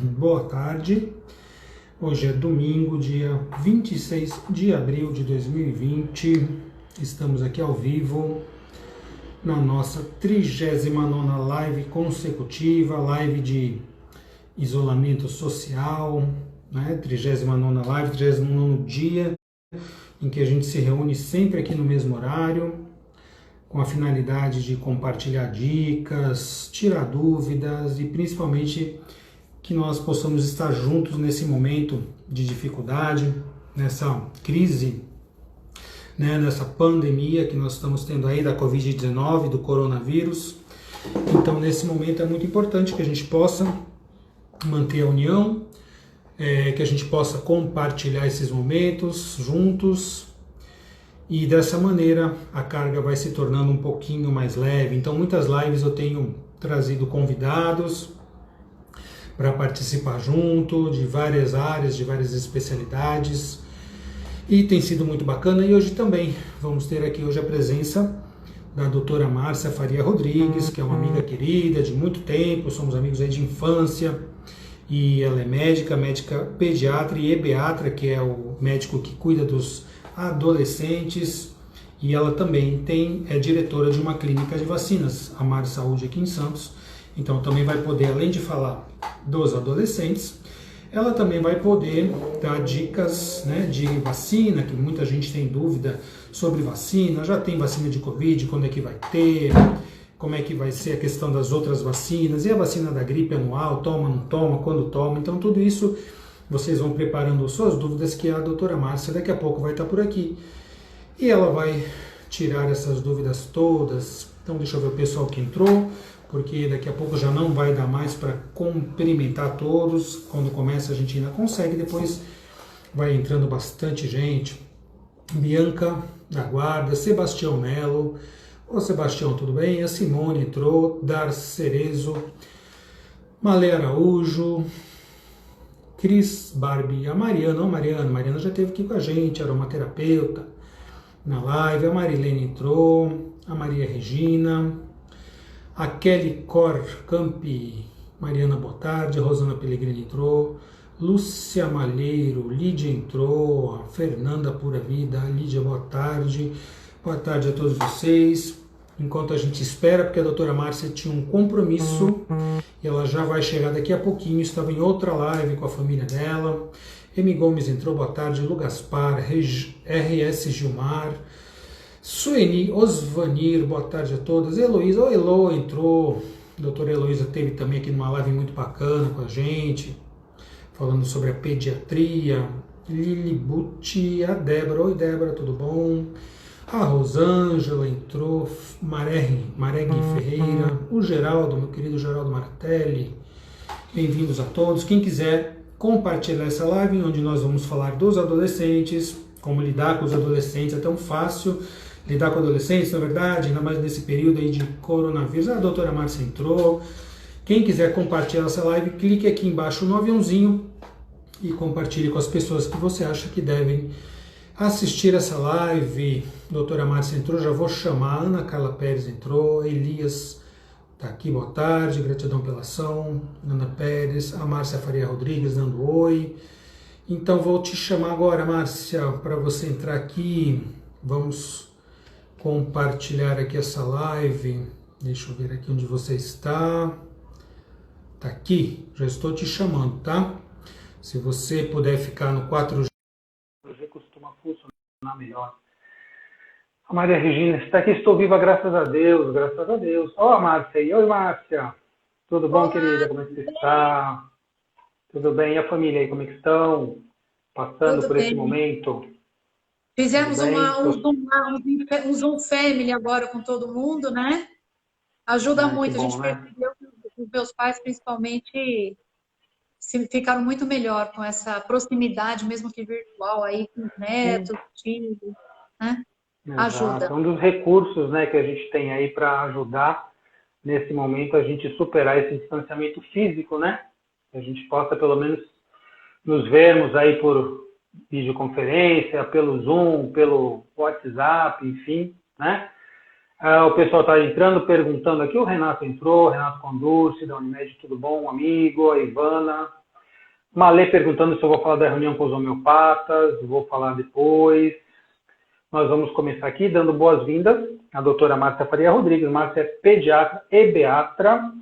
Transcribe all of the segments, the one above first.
Boa tarde. Hoje é domingo, dia 26 de abril de 2020. Estamos aqui ao vivo na nossa 39ª live consecutiva, live de isolamento social, né? 39ª live, 39º dia em que a gente se reúne sempre aqui no mesmo horário, com a finalidade de compartilhar dicas, tirar dúvidas e principalmente que nós possamos estar juntos nesse momento de dificuldade, nessa crise, né, nessa pandemia que nós estamos tendo aí da Covid-19, do coronavírus. Então, nesse momento é muito importante que a gente possa manter a união, que a gente possa compartilhar esses momentos juntos, e dessa maneira a carga vai se tornando um pouquinho mais leve. Então, muitas lives eu tenho trazido convidados para participar junto, de várias áreas, de várias especialidades, e tem sido muito bacana. E hoje também vamos ter aqui hoje a presença da doutora Márcia Faria Rodrigues, que é uma amiga querida de muito tempo, somos amigos aí de infância, e ela é médica pediatra e ebeatra, que é o médico que cuida dos adolescentes, e ela também é diretora de uma clínica de vacinas, a Mar Saúde aqui em Santos. Então também vai poder, além de falar dos adolescentes, ela também vai poder dar dicas, né, de vacina, que muita gente tem dúvida sobre vacina. Já tem vacina de Covid, quando é que vai ter, como é que vai ser a questão das outras vacinas, e a vacina da gripe anual, toma, não toma, quando toma. Então tudo isso vocês vão preparando suas dúvidas, que a doutora Márcia daqui a pouco vai estar por aqui. E ela vai tirar essas dúvidas todas. Então deixa eu ver o pessoal que entrou, porque daqui a pouco já não vai dar mais para cumprimentar todos. Quando começa a gente ainda consegue, depois vai entrando bastante gente. Bianca da Guarda, Sebastião Melo. Ô Sebastião, tudo bem? A Simone entrou, Darcy Cerezo, Malê Araújo, Cris Barbie, a Mariana já esteve aqui com a gente, aromaterapeuta, na live. A Marilene entrou, a Maria Regina, a Kelly Cor Campi, Mariana, boa tarde, a Rosana Pellegrini entrou, Lúcia Malheiro, Lídia entrou, a Fernanda Pura Vida, a Lídia, boa tarde a todos vocês. Enquanto a gente espera, porque a doutora Márcia tinha um compromisso, e ela já vai chegar daqui a pouquinho, estava em outra live com a família dela. Emi Gomes entrou, boa tarde, Lu Gaspar, RS Gilmar, Sueni Osvanir, boa tarde a todas. Heloísa, Elo entrou, a doutora Heloísa esteve também aqui numa live muito bacana com a gente, falando sobre a pediatria. Lili Butti, a Débora, oi Débora, tudo bom? A Rosângela entrou, Maregui Ferreira, o Geraldo, meu querido Geraldo Maratelli, bem-vindos a todos. Quem quiser compartilhar essa live, onde nós vamos falar dos adolescentes, como lidar com os adolescentes. É tão fácil lidar com adolescentes, na verdade, ainda mais nesse período aí de coronavírus. A doutora Márcia entrou. Quem quiser compartilhar essa live, clique aqui embaixo no aviãozinho e compartilhe com as pessoas que você acha que devem assistir essa live. Doutora Márcia entrou, já vou chamar. Ana Carla Pérez entrou, Elias está aqui, boa tarde, gratidão pela ação. Ana Pérez, a Márcia Faria Rodrigues dando oi. Então vou te chamar agora, Márcia, para você entrar aqui. Vamos compartilhar aqui essa live. Deixa eu ver aqui onde você está. Está aqui, já estou te chamando, tá? Se você puder ficar no 4G, costuma funcionar melhor. A Maria Regina está aqui, estou viva, graças a Deus, graças a Deus. Ó, a Márcia aí, oi Márcia, tudo bom, Olá, querida, como é que você tudo está? Tudo bem, e a família aí, como é que estão? Passando tudo por esse bem. momento? Tudo Fizemos bem? um Zoom Family agora com todo mundo, né? Ajuda Ai, que muito. A bom, gente né? percebeu que os meus pais, principalmente, ficaram muito melhor com essa proximidade, mesmo que virtual, aí com os Sim, netos, filhos, né? exato. Ajuda. É um dos recursos, né, que a gente tem aí para ajudar nesse momento a gente superar esse distanciamento físico, né? Que a gente possa pelo menos nos vermos aí por videoconferência, pelo Zoom, pelo WhatsApp, enfim, né? O pessoal está entrando, perguntando aqui, o Renato entrou, Renato Condurci, da Unimed, tudo bom, um amigo, a Ivana, Malê perguntando se eu vou falar da reunião com os homeopatas, vou falar depois. Nós vamos começar aqui dando boas-vindas à doutora Márcia Faria Rodrigues. Márcia é pediatra e beatra.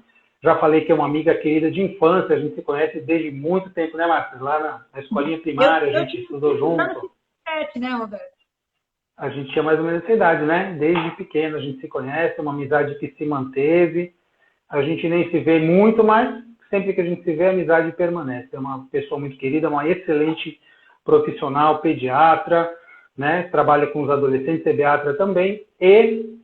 Já falei que é uma amiga querida de infância, a gente se conhece desde muito tempo, né, Márcia? Lá na escolinha primária, a gente estudou junto. Né, Roberto? A gente tinha mais ou menos essa idade, né? Desde pequeno a gente se conhece, uma amizade que se manteve. A gente nem se vê muito, mas sempre que a gente se vê, a amizade permanece. É uma pessoa muito querida, uma excelente profissional, pediatra, né? Trabalha com os adolescentes, é pediatra também. E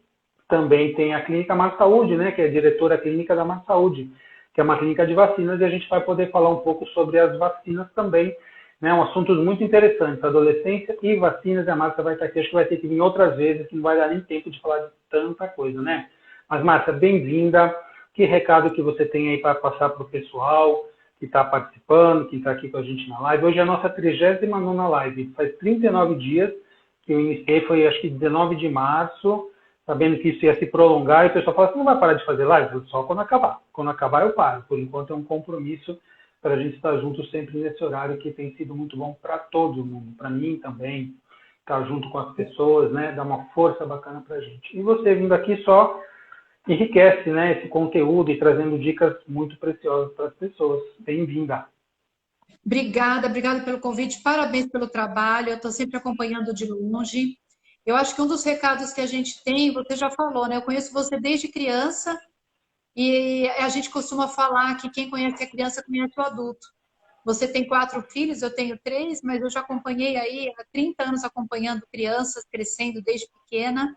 também tem a clínica Mar Saúde, né? Que é a diretora clínica da Mar Saúde, que é uma clínica de vacinas, e a gente vai poder falar um pouco sobre as vacinas também, né? Um assunto muito interessante, adolescência e vacinas. A Márcia vai estar aqui, acho que vai ter que vir outras vezes, que não vai dar nem tempo de falar de tanta coisa, né? Mas, Márcia, bem-vinda. Que recado que você tem aí para passar para o pessoal que está participando, que está aqui com a gente na live? Hoje é a nossa 39ª live. Faz 39 dias que eu iniciei, foi acho que 19 de março, sabendo que isso ia se prolongar, e o pessoal fala assim, não vai parar de fazer live? Só quando acabar. Quando acabar eu paro. Por enquanto é um compromisso para a gente estar junto sempre nesse horário que tem sido muito bom para todo mundo, para mim também, estar junto com as pessoas, né? Dar uma força bacana para a gente. E você vindo aqui só enriquece, né, esse conteúdo e trazendo dicas muito preciosas para as pessoas. Bem-vinda. Obrigada pelo convite, parabéns pelo trabalho, eu estou sempre acompanhando de longe. Eu acho que um dos recados que a gente tem, você já falou, né? Eu conheço você desde criança e a gente costuma falar que quem conhece a criança conhece o adulto. Você tem 4 filhos, eu tenho 3, mas eu já acompanhei aí há 30 anos acompanhando crianças crescendo desde pequena.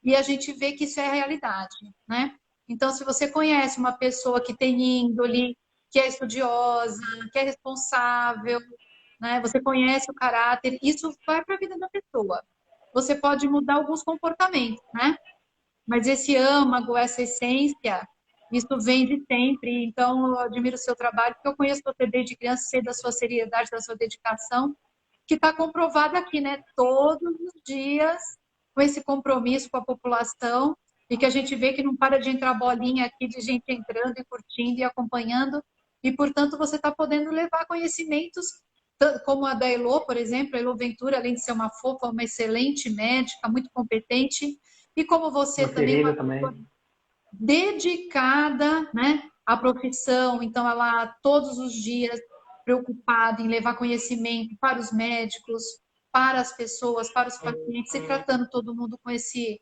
E a gente vê que isso é a realidade, né? Então, se você conhece uma pessoa que tem índole, que é estudiosa, que é responsável, né? Você conhece o caráter, isso vai para a vida da pessoa. Você pode mudar alguns comportamentos, né? Mas esse âmago, essa essência, isso vem de sempre. Então, eu admiro o seu trabalho, porque eu conheço você desde criança, sei da sua seriedade, da sua dedicação, que está comprovada aqui, né? Todos os dias, com esse compromisso com a população, e que a gente vê que não para de entrar bolinha aqui de gente entrando e curtindo e acompanhando, e, portanto, você está podendo levar conhecimentos, como a da Elô, por exemplo, a Elô Ventura, além de ser uma fofa, uma excelente médica, muito competente, e como você também, uma pessoa dedicada, né, à profissão, então ela todos os dias preocupada em levar conhecimento para os médicos, para as pessoas, para os pacientes, e tratando todo mundo com esse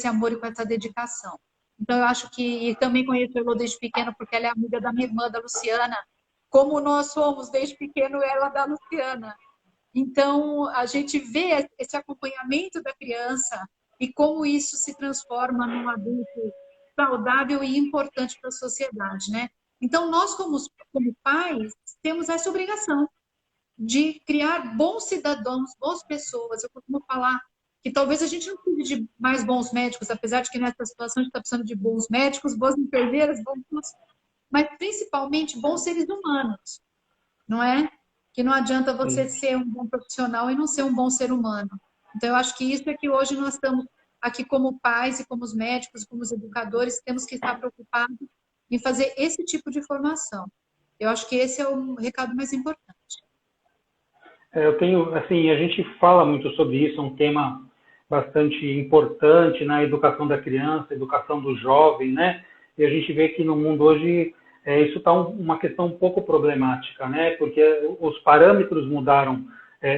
amor e com essa dedicação. Então eu acho que, e também conheço a Elô desde pequena, porque ela é amiga da minha irmã, da Luciana, como nós somos desde pequeno ela da Luciana. Então, a gente vê esse acompanhamento da criança e como isso se transforma num adulto saudável e importante para a sociedade, né? Então, nós, como pais, temos essa obrigação de criar bons cidadãos, boas pessoas. Eu costumo falar que talvez a gente não precise de mais bons médicos, apesar de que nessa situação a gente está precisando de bons médicos, boas enfermeiras, bons, mas principalmente bons seres humanos, não é? Que não adianta você ser um bom profissional e não ser um bom ser humano. Então, eu acho que isso é que hoje nós estamos aqui como pais e como os médicos, como os educadores, temos que estar preocupados em fazer esse tipo de formação. Eu acho que esse é o recado mais importante. Eu tenho, assim, a gente fala muito sobre isso, é um tema bastante importante na educação da criança, educação do jovem, né? E a gente vê que no mundo hoje isso está uma questão um pouco problemática, né? Porque os parâmetros mudaram,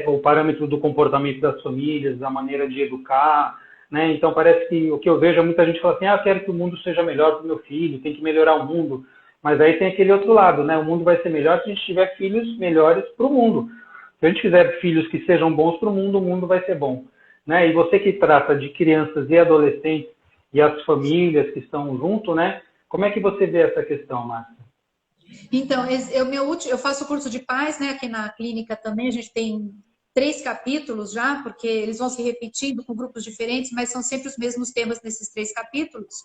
o parâmetro do comportamento das famílias, da maneira de educar, né? Então parece que o que eu vejo é muita gente fala assim, eu quero que o mundo seja melhor para o meu filho, tem que melhorar o mundo. Mas aí tem aquele outro lado, né? O mundo vai ser melhor se a gente tiver filhos melhores para o mundo. Se a gente fizer filhos que sejam bons para o mundo vai ser bom, né? E você que trata de crianças e adolescentes e as famílias que estão junto, né? Como é que você vê essa questão, Márcia? Então, eu faço curso de pais, né? Aqui na clínica também a gente tem 3 capítulos já, porque eles vão se repetindo com grupos diferentes, mas são sempre os mesmos temas nesses 3 capítulos.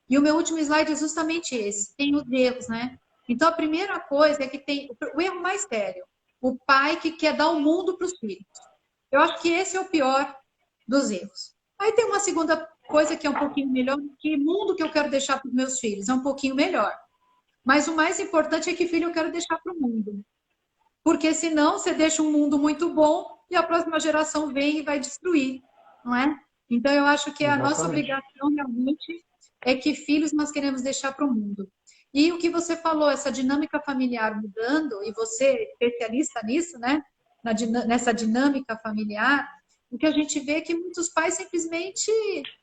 E o meu último slide é justamente esse, tem os erros, né? Então, a primeira coisa é que tem o erro mais sério, o pai que quer dar o mundo para os filhos. Eu acho que esse é o pior dos erros. Aí tem uma segunda coisa que é um pouquinho melhor, que mundo que eu quero deixar para os meus filhos, é um pouquinho melhor. Mas o mais importante é que filho eu quero deixar para o mundo. Porque senão você deixa um mundo muito bom e a próxima geração vem e vai destruir, não é? Então eu acho que a nossa Exatamente. obrigação realmente é que filhos nós queremos deixar para o mundo. E o que você falou, essa dinâmica familiar mudando, e você é especialista nisso, né? Nessa dinâmica familiar, o que a gente vê é que muitos pais simplesmente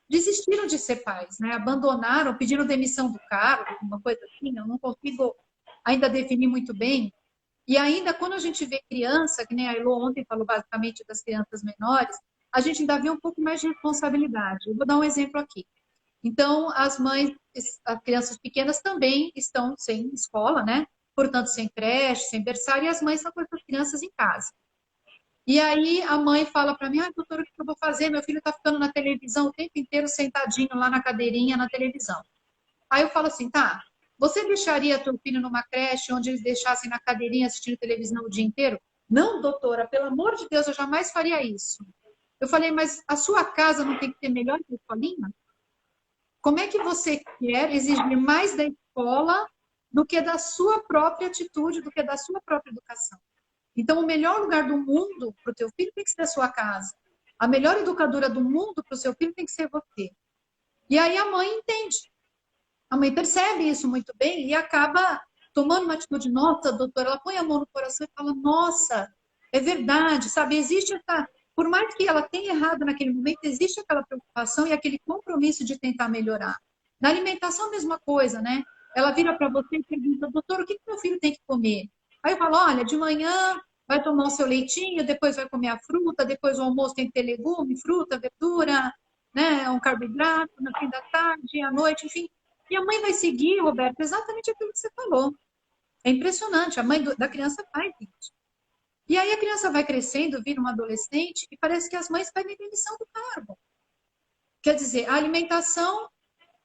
desistiram de ser pais, né? Abandonaram, pediram demissão do cargo, uma coisa assim, eu não consigo ainda definir muito bem. E ainda quando a gente vê criança, que nem a Elô ontem falou basicamente das crianças menores, a gente ainda vê um pouco mais de responsabilidade. Eu vou dar um exemplo aqui. Então, as mães, as crianças pequenas também estão sem escola, né? Portanto, sem creche, sem berçário, e as mães estão com essas crianças em casa. E aí a mãe fala para mim, doutora, o que eu vou fazer? Meu filho está ficando na televisão o tempo inteiro sentadinho lá na cadeirinha na televisão. Aí eu falo assim, tá, você deixaria teu filho numa creche onde eles deixassem na cadeirinha assistindo televisão o dia inteiro? Não, doutora, pelo amor de Deus, eu jamais faria isso. Eu falei, mas a sua casa não tem que ser melhor que a escolinha? Como é que você quer exigir mais da escola do que da sua própria atitude, do que da sua própria educação? Então, o melhor lugar do mundo para o teu filho tem que ser a sua casa. A melhor educadora do mundo para o seu filho tem que ser você. E aí a mãe entende. A mãe percebe isso muito bem e acaba tomando uma atitude. Nossa, doutora, ela põe a mão no coração e fala, nossa, é verdade, sabe? Existe essa... Por mais que ela tenha errado naquele momento, existe aquela preocupação e aquele compromisso de tentar melhorar. Na alimentação, a mesma coisa, né? Ela vira para você e pergunta, doutor, o que meu filho tem que comer? Aí eu falo, olha, de manhã vai tomar o seu leitinho, depois vai comer a fruta, depois o almoço tem que ter legume, fruta, verdura, né? Um carboidrato, no fim da tarde, à noite, enfim. E a mãe vai seguir, Roberto, exatamente aquilo que você falou. É impressionante, a mãe da criança faz isso. E aí a criança vai crescendo, vira uma adolescente, e parece que as mães pedem demissão do cargo. Quer dizer, a alimentação,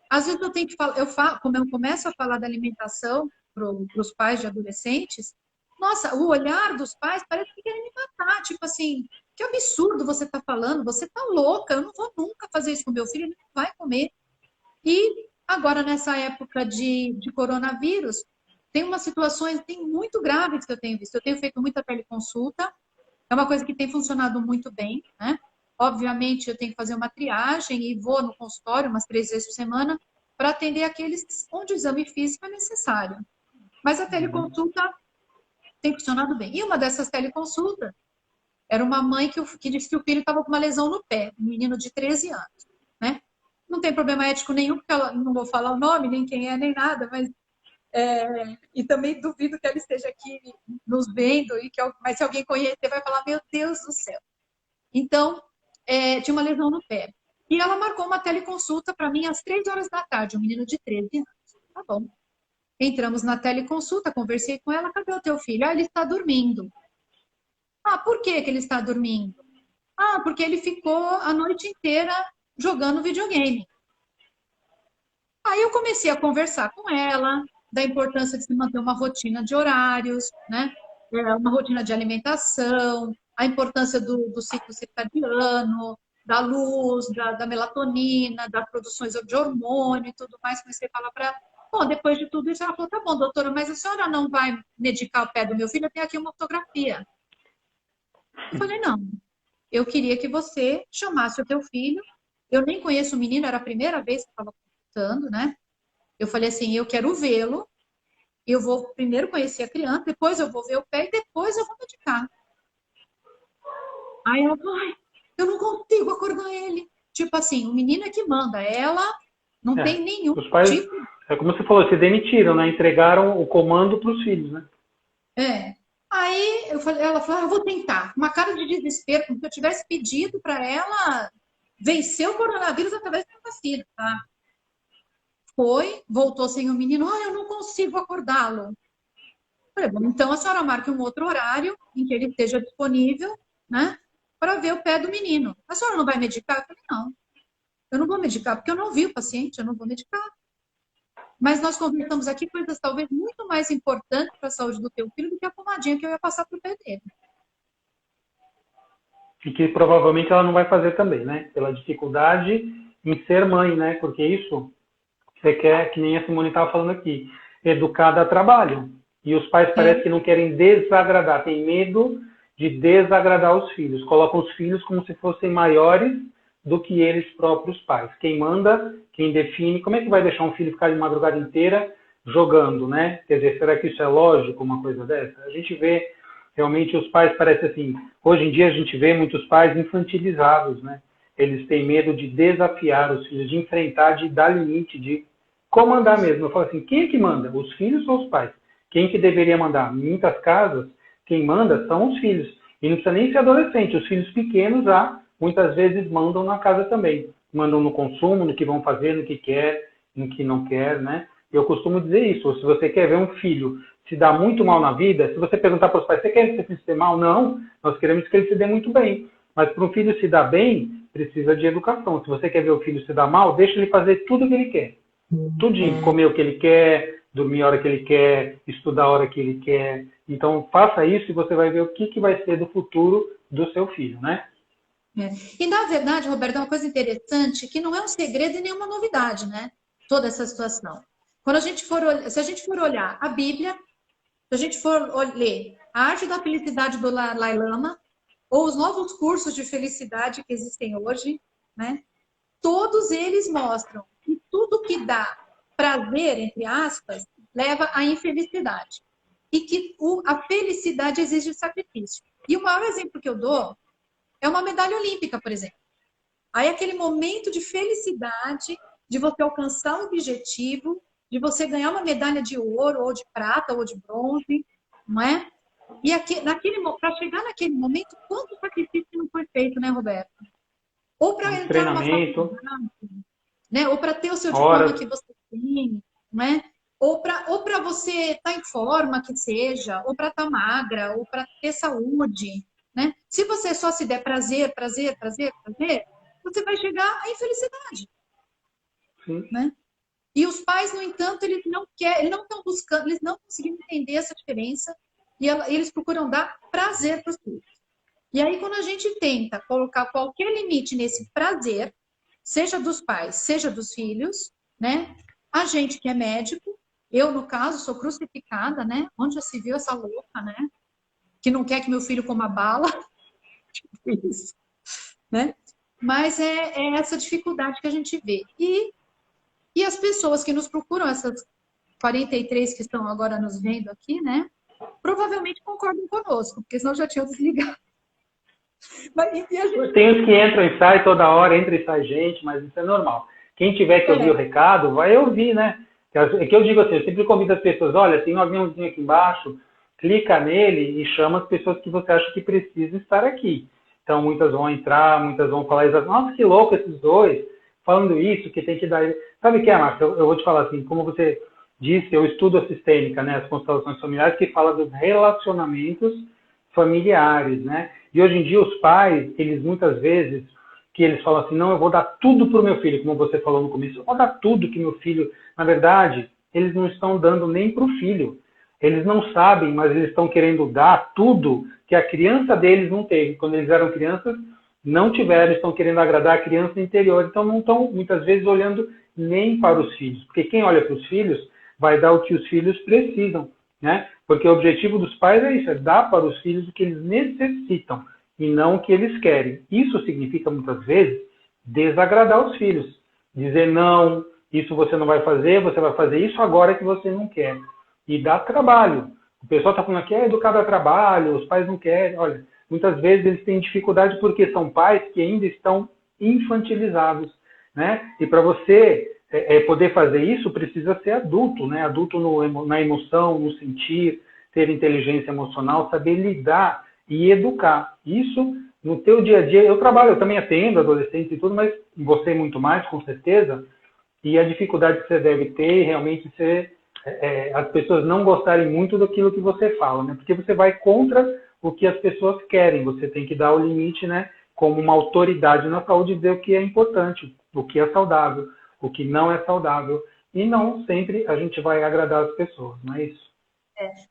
às vezes eu tenho que falar, como eu começo a falar da alimentação para os pais de adolescentes, nossa, o olhar dos pais parece que querem me matar, tipo assim, que absurdo você está falando, você está louca, eu não vou nunca fazer isso com meu filho, ele não vai comer. E agora, nessa época de coronavírus, tem umas situações muito graves que eu tenho visto. Eu tenho feito muita teleconsulta, é uma coisa que tem funcionado muito bem, né? Obviamente, eu tenho que fazer uma triagem e vou no consultório umas 3 vezes por semana para atender aqueles onde o exame físico é necessário. Mas a teleconsulta tem funcionado bem. E uma dessas teleconsultas era uma mãe que disse que o filho estava com uma lesão no pé, um menino de 13 anos, né? Não tem problema ético nenhum, porque ela, não vou falar o nome, nem quem é, nem nada, mas e também duvido que ela esteja aqui nos vendo, mas se alguém conhecer vai falar, meu Deus do céu. Então, tinha uma lesão no pé. E ela marcou uma teleconsulta para mim às 3 horas da tarde, um menino de 13 anos. Tá bom. Entramos na teleconsulta, conversei com ela, cadê o teu filho? Ah, ele está dormindo. Ah, por que ele está dormindo? Ah, porque ele ficou a noite inteira jogando videogame. Aí eu comecei a conversar com ela da importância de se manter uma rotina de horários, né? Uma rotina de alimentação, a importância do ciclo circadiano, da luz, da melatonina, das produções de hormônio e tudo mais. Comecei a falar para ela. Bom, depois de tudo isso, ela falou, tá bom, doutora, mas a senhora não vai medicar o pé do meu filho? Eu tenho aqui uma fotografia. Eu falei, não, eu queria que você chamasse o teu filho. Eu nem conheço o menino, era a primeira vez que eu estava consultando, né? Eu falei assim, eu quero vê-lo, eu vou primeiro conhecer a criança, depois eu vou ver o pé e depois eu vou medicar. Aí ela falou, ai, eu não consigo acordar ele. Tipo assim, o menino é que manda, ela não tem nenhum Os pais, tipo. como você falou, se demitiram, né? Entregaram o comando para os filhos, né? Aí ela falou, eu vou tentar. Uma cara de desespero, como se eu tivesse pedido para ela vencer o coronavírus através da vacina, tá? Foi, voltou sem o menino, eu não consigo acordá-lo. Falei, bom, então a senhora marque um outro horário em que ele esteja disponível, né, para ver o pé do menino. A senhora não vai medicar? Eu falei, não, eu não vou medicar, porque eu não vi o paciente, eu não vou medicar. Mas nós conversamos aqui coisas talvez muito mais importantes para a saúde do teu filho do que a pomadinha que eu ia passar para o pé dele. E que provavelmente ela não vai fazer também, né? Pela dificuldade em ser mãe, né? Porque isso você quer, que nem a Simone estava falando aqui, educar dá trabalho. E os pais parecem que não querem desagradar, têm medo de desagradar os filhos. Colocam os filhos como se fossem maiores do que eles próprios pais. Quem manda, quem define, como é que vai deixar um filho ficar de madrugada inteira jogando, né? Quer dizer, será que isso é lógico, uma coisa dessa? A gente vê, realmente, os pais parecem assim, hoje em dia a gente vê muitos pais infantilizados, né? Eles têm medo de desafiar os filhos, de enfrentar, de dar limite, de comandar mesmo. Eu falo assim, quem é que manda? Os filhos ou os pais? Quem que deveria mandar? Em muitas casas, quem manda são os filhos. E não precisa nem ser adolescente, os filhos pequenos já muitas vezes mandam na casa também. Mandam no consumo, no que vão fazer, no que quer, no que não quer, né? Eu costumo dizer isso, se você quer ver um filho se dar muito mal na vida, se você perguntar para os pais, você quer que seu filho se dê mal? Não, nós queremos que ele se dê muito bem. Mas para um filho se dar bem, precisa de educação. Se você quer ver o filho se dar mal, deixa ele fazer tudo o que ele quer. Tudinho, comer o que ele quer, dormir a hora que ele quer, estudar a hora que ele quer. Então, faça isso e você vai ver o que vai ser do futuro do seu filho, né? E, na verdade, Roberto, é uma coisa interessante que não é um segredo e nenhuma novidade, né? Toda essa situação. Quando a gente for, se a gente for olhar a Bíblia, se a gente for ler A Arte da Felicidade do Dalai Lama, ou os novos cursos de felicidade que existem hoje, né? Todos eles mostram que tudo que dá prazer, entre aspas, leva à infelicidade. E que a felicidade exige sacrifício. E o maior exemplo que eu dou é uma medalha olímpica, por exemplo. Aí aquele momento de felicidade, de você alcançar um objetivo, de você ganhar uma medalha de ouro, ou de prata, ou de bronze, não é? E para chegar naquele momento, quanto sacrifício não foi feito, né, Roberto? Ou para entrar numa faculdade, né? Ou para ter o seu diploma que você tem, né? Ou para você estar em forma que seja, ou para estar magra, ou para ter saúde, né? Se você só se der prazer, você vai chegar à infelicidade. Sim. Né? E os pais, no entanto, eles não estão buscando, eles não conseguiram entender essa diferença e eles procuram dar prazer para os filhos. E aí, quando a gente tenta colocar qualquer limite nesse prazer, seja dos pais, seja dos filhos, né? A gente que é médico, eu, no caso, sou crucificada, né? Onde já se viu essa louca, né? Que não quer que meu filho coma bala. Tipo isso, né? Mas é essa dificuldade que a gente vê. E as pessoas que nos procuram, essas 43 que estão agora nos vendo aqui, né? Provavelmente concordam conosco, porque senão já tinham desligado. Tem os que entram e saem toda hora, entra e sai gente, mas isso é normal. Quem tiver que ouvir o recado, vai ouvir, né? É que eu digo assim, eu sempre convido as pessoas, olha, tem um aviãozinho aqui embaixo, clica nele e chama as pessoas que você acha que precisam estar aqui. Então, muitas vão entrar, muitas vão falar, nossa, que louco esses dois, falando isso, que tem que dar... Sabe o que é, Márcia? Eu vou te falar assim, como você disse, eu estudo a sistêmica, né, as constelações familiares, que fala dos relacionamentos familiares, né? E hoje em dia os pais, eles muitas vezes, que eles falam assim, não, eu vou dar tudo para o meu filho, como você falou no começo, eu vou dar tudo que meu filho... Na verdade, eles não estão dando nem para o filho. Eles não sabem, mas eles estão querendo dar tudo que a criança deles não teve. Quando eles eram crianças, não tiveram, estão querendo agradar a criança interior. Então, não estão, muitas vezes, olhando nem para os filhos. Porque quem olha para os filhos vai dar o que os filhos precisam, né? Porque o objetivo dos pais é isso, é dar para os filhos o que eles necessitam e não o que eles querem. Isso significa, muitas vezes, desagradar os filhos. Dizer, não, isso você não vai fazer isso agora que você não quer. E dá trabalho. O pessoal está falando aqui, é educado a trabalho, os pais não querem. Olha, muitas vezes eles têm dificuldade porque são pais que ainda estão infantilizados, né? E para você poder fazer isso, precisa ser adulto, né? Adulto na emoção, no sentir, ter inteligência emocional, saber lidar e educar. Isso no teu dia a dia. Eu também atendo adolescentes e tudo, mas você muito mais, com certeza. E a dificuldade que você deve ter realmente ser as pessoas não gostarem muito daquilo que você fala, né? Porque você vai contra o que as pessoas querem. Você tem que dar o limite, né? Como uma autoridade na saúde, dizer o que é importante, o que é saudável, o que não é saudável. E não sempre a gente vai agradar as pessoas, não é isso?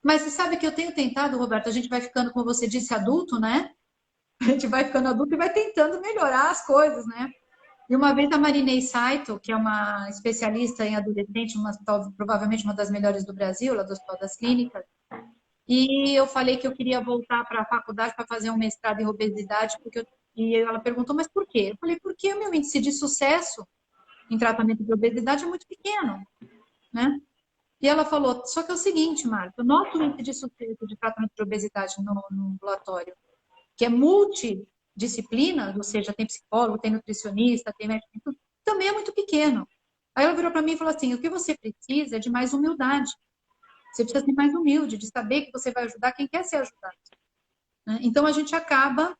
Mas você sabe que eu tenho tentado, Roberto, a gente vai ficando, como você disse, adulto, né? A gente vai ficando adulto e vai tentando melhorar as coisas, né? E uma vez a Marinei Saito, que é uma especialista em adolescente, provavelmente uma das melhores do Brasil, lá do Hospital das Clínicas, E eu falei que eu queria voltar para a faculdade para fazer um mestrado em obesidade, e ela perguntou, mas por quê? Eu falei, porque o meu índice de sucesso em tratamento de obesidade é muito pequeno, né? E ela falou, só que é o seguinte, Marco, o nosso índice de sucesso de tratamento de obesidade no ambulatório, que é multidisciplina, ou seja, tem psicólogo, tem nutricionista, tem médico, também é muito pequeno. Aí ela virou para mim e falou assim, o que você precisa é de mais humildade. Você precisa ser mais humilde, de saber que você vai ajudar quem quer ser ajudado. Então, a gente acaba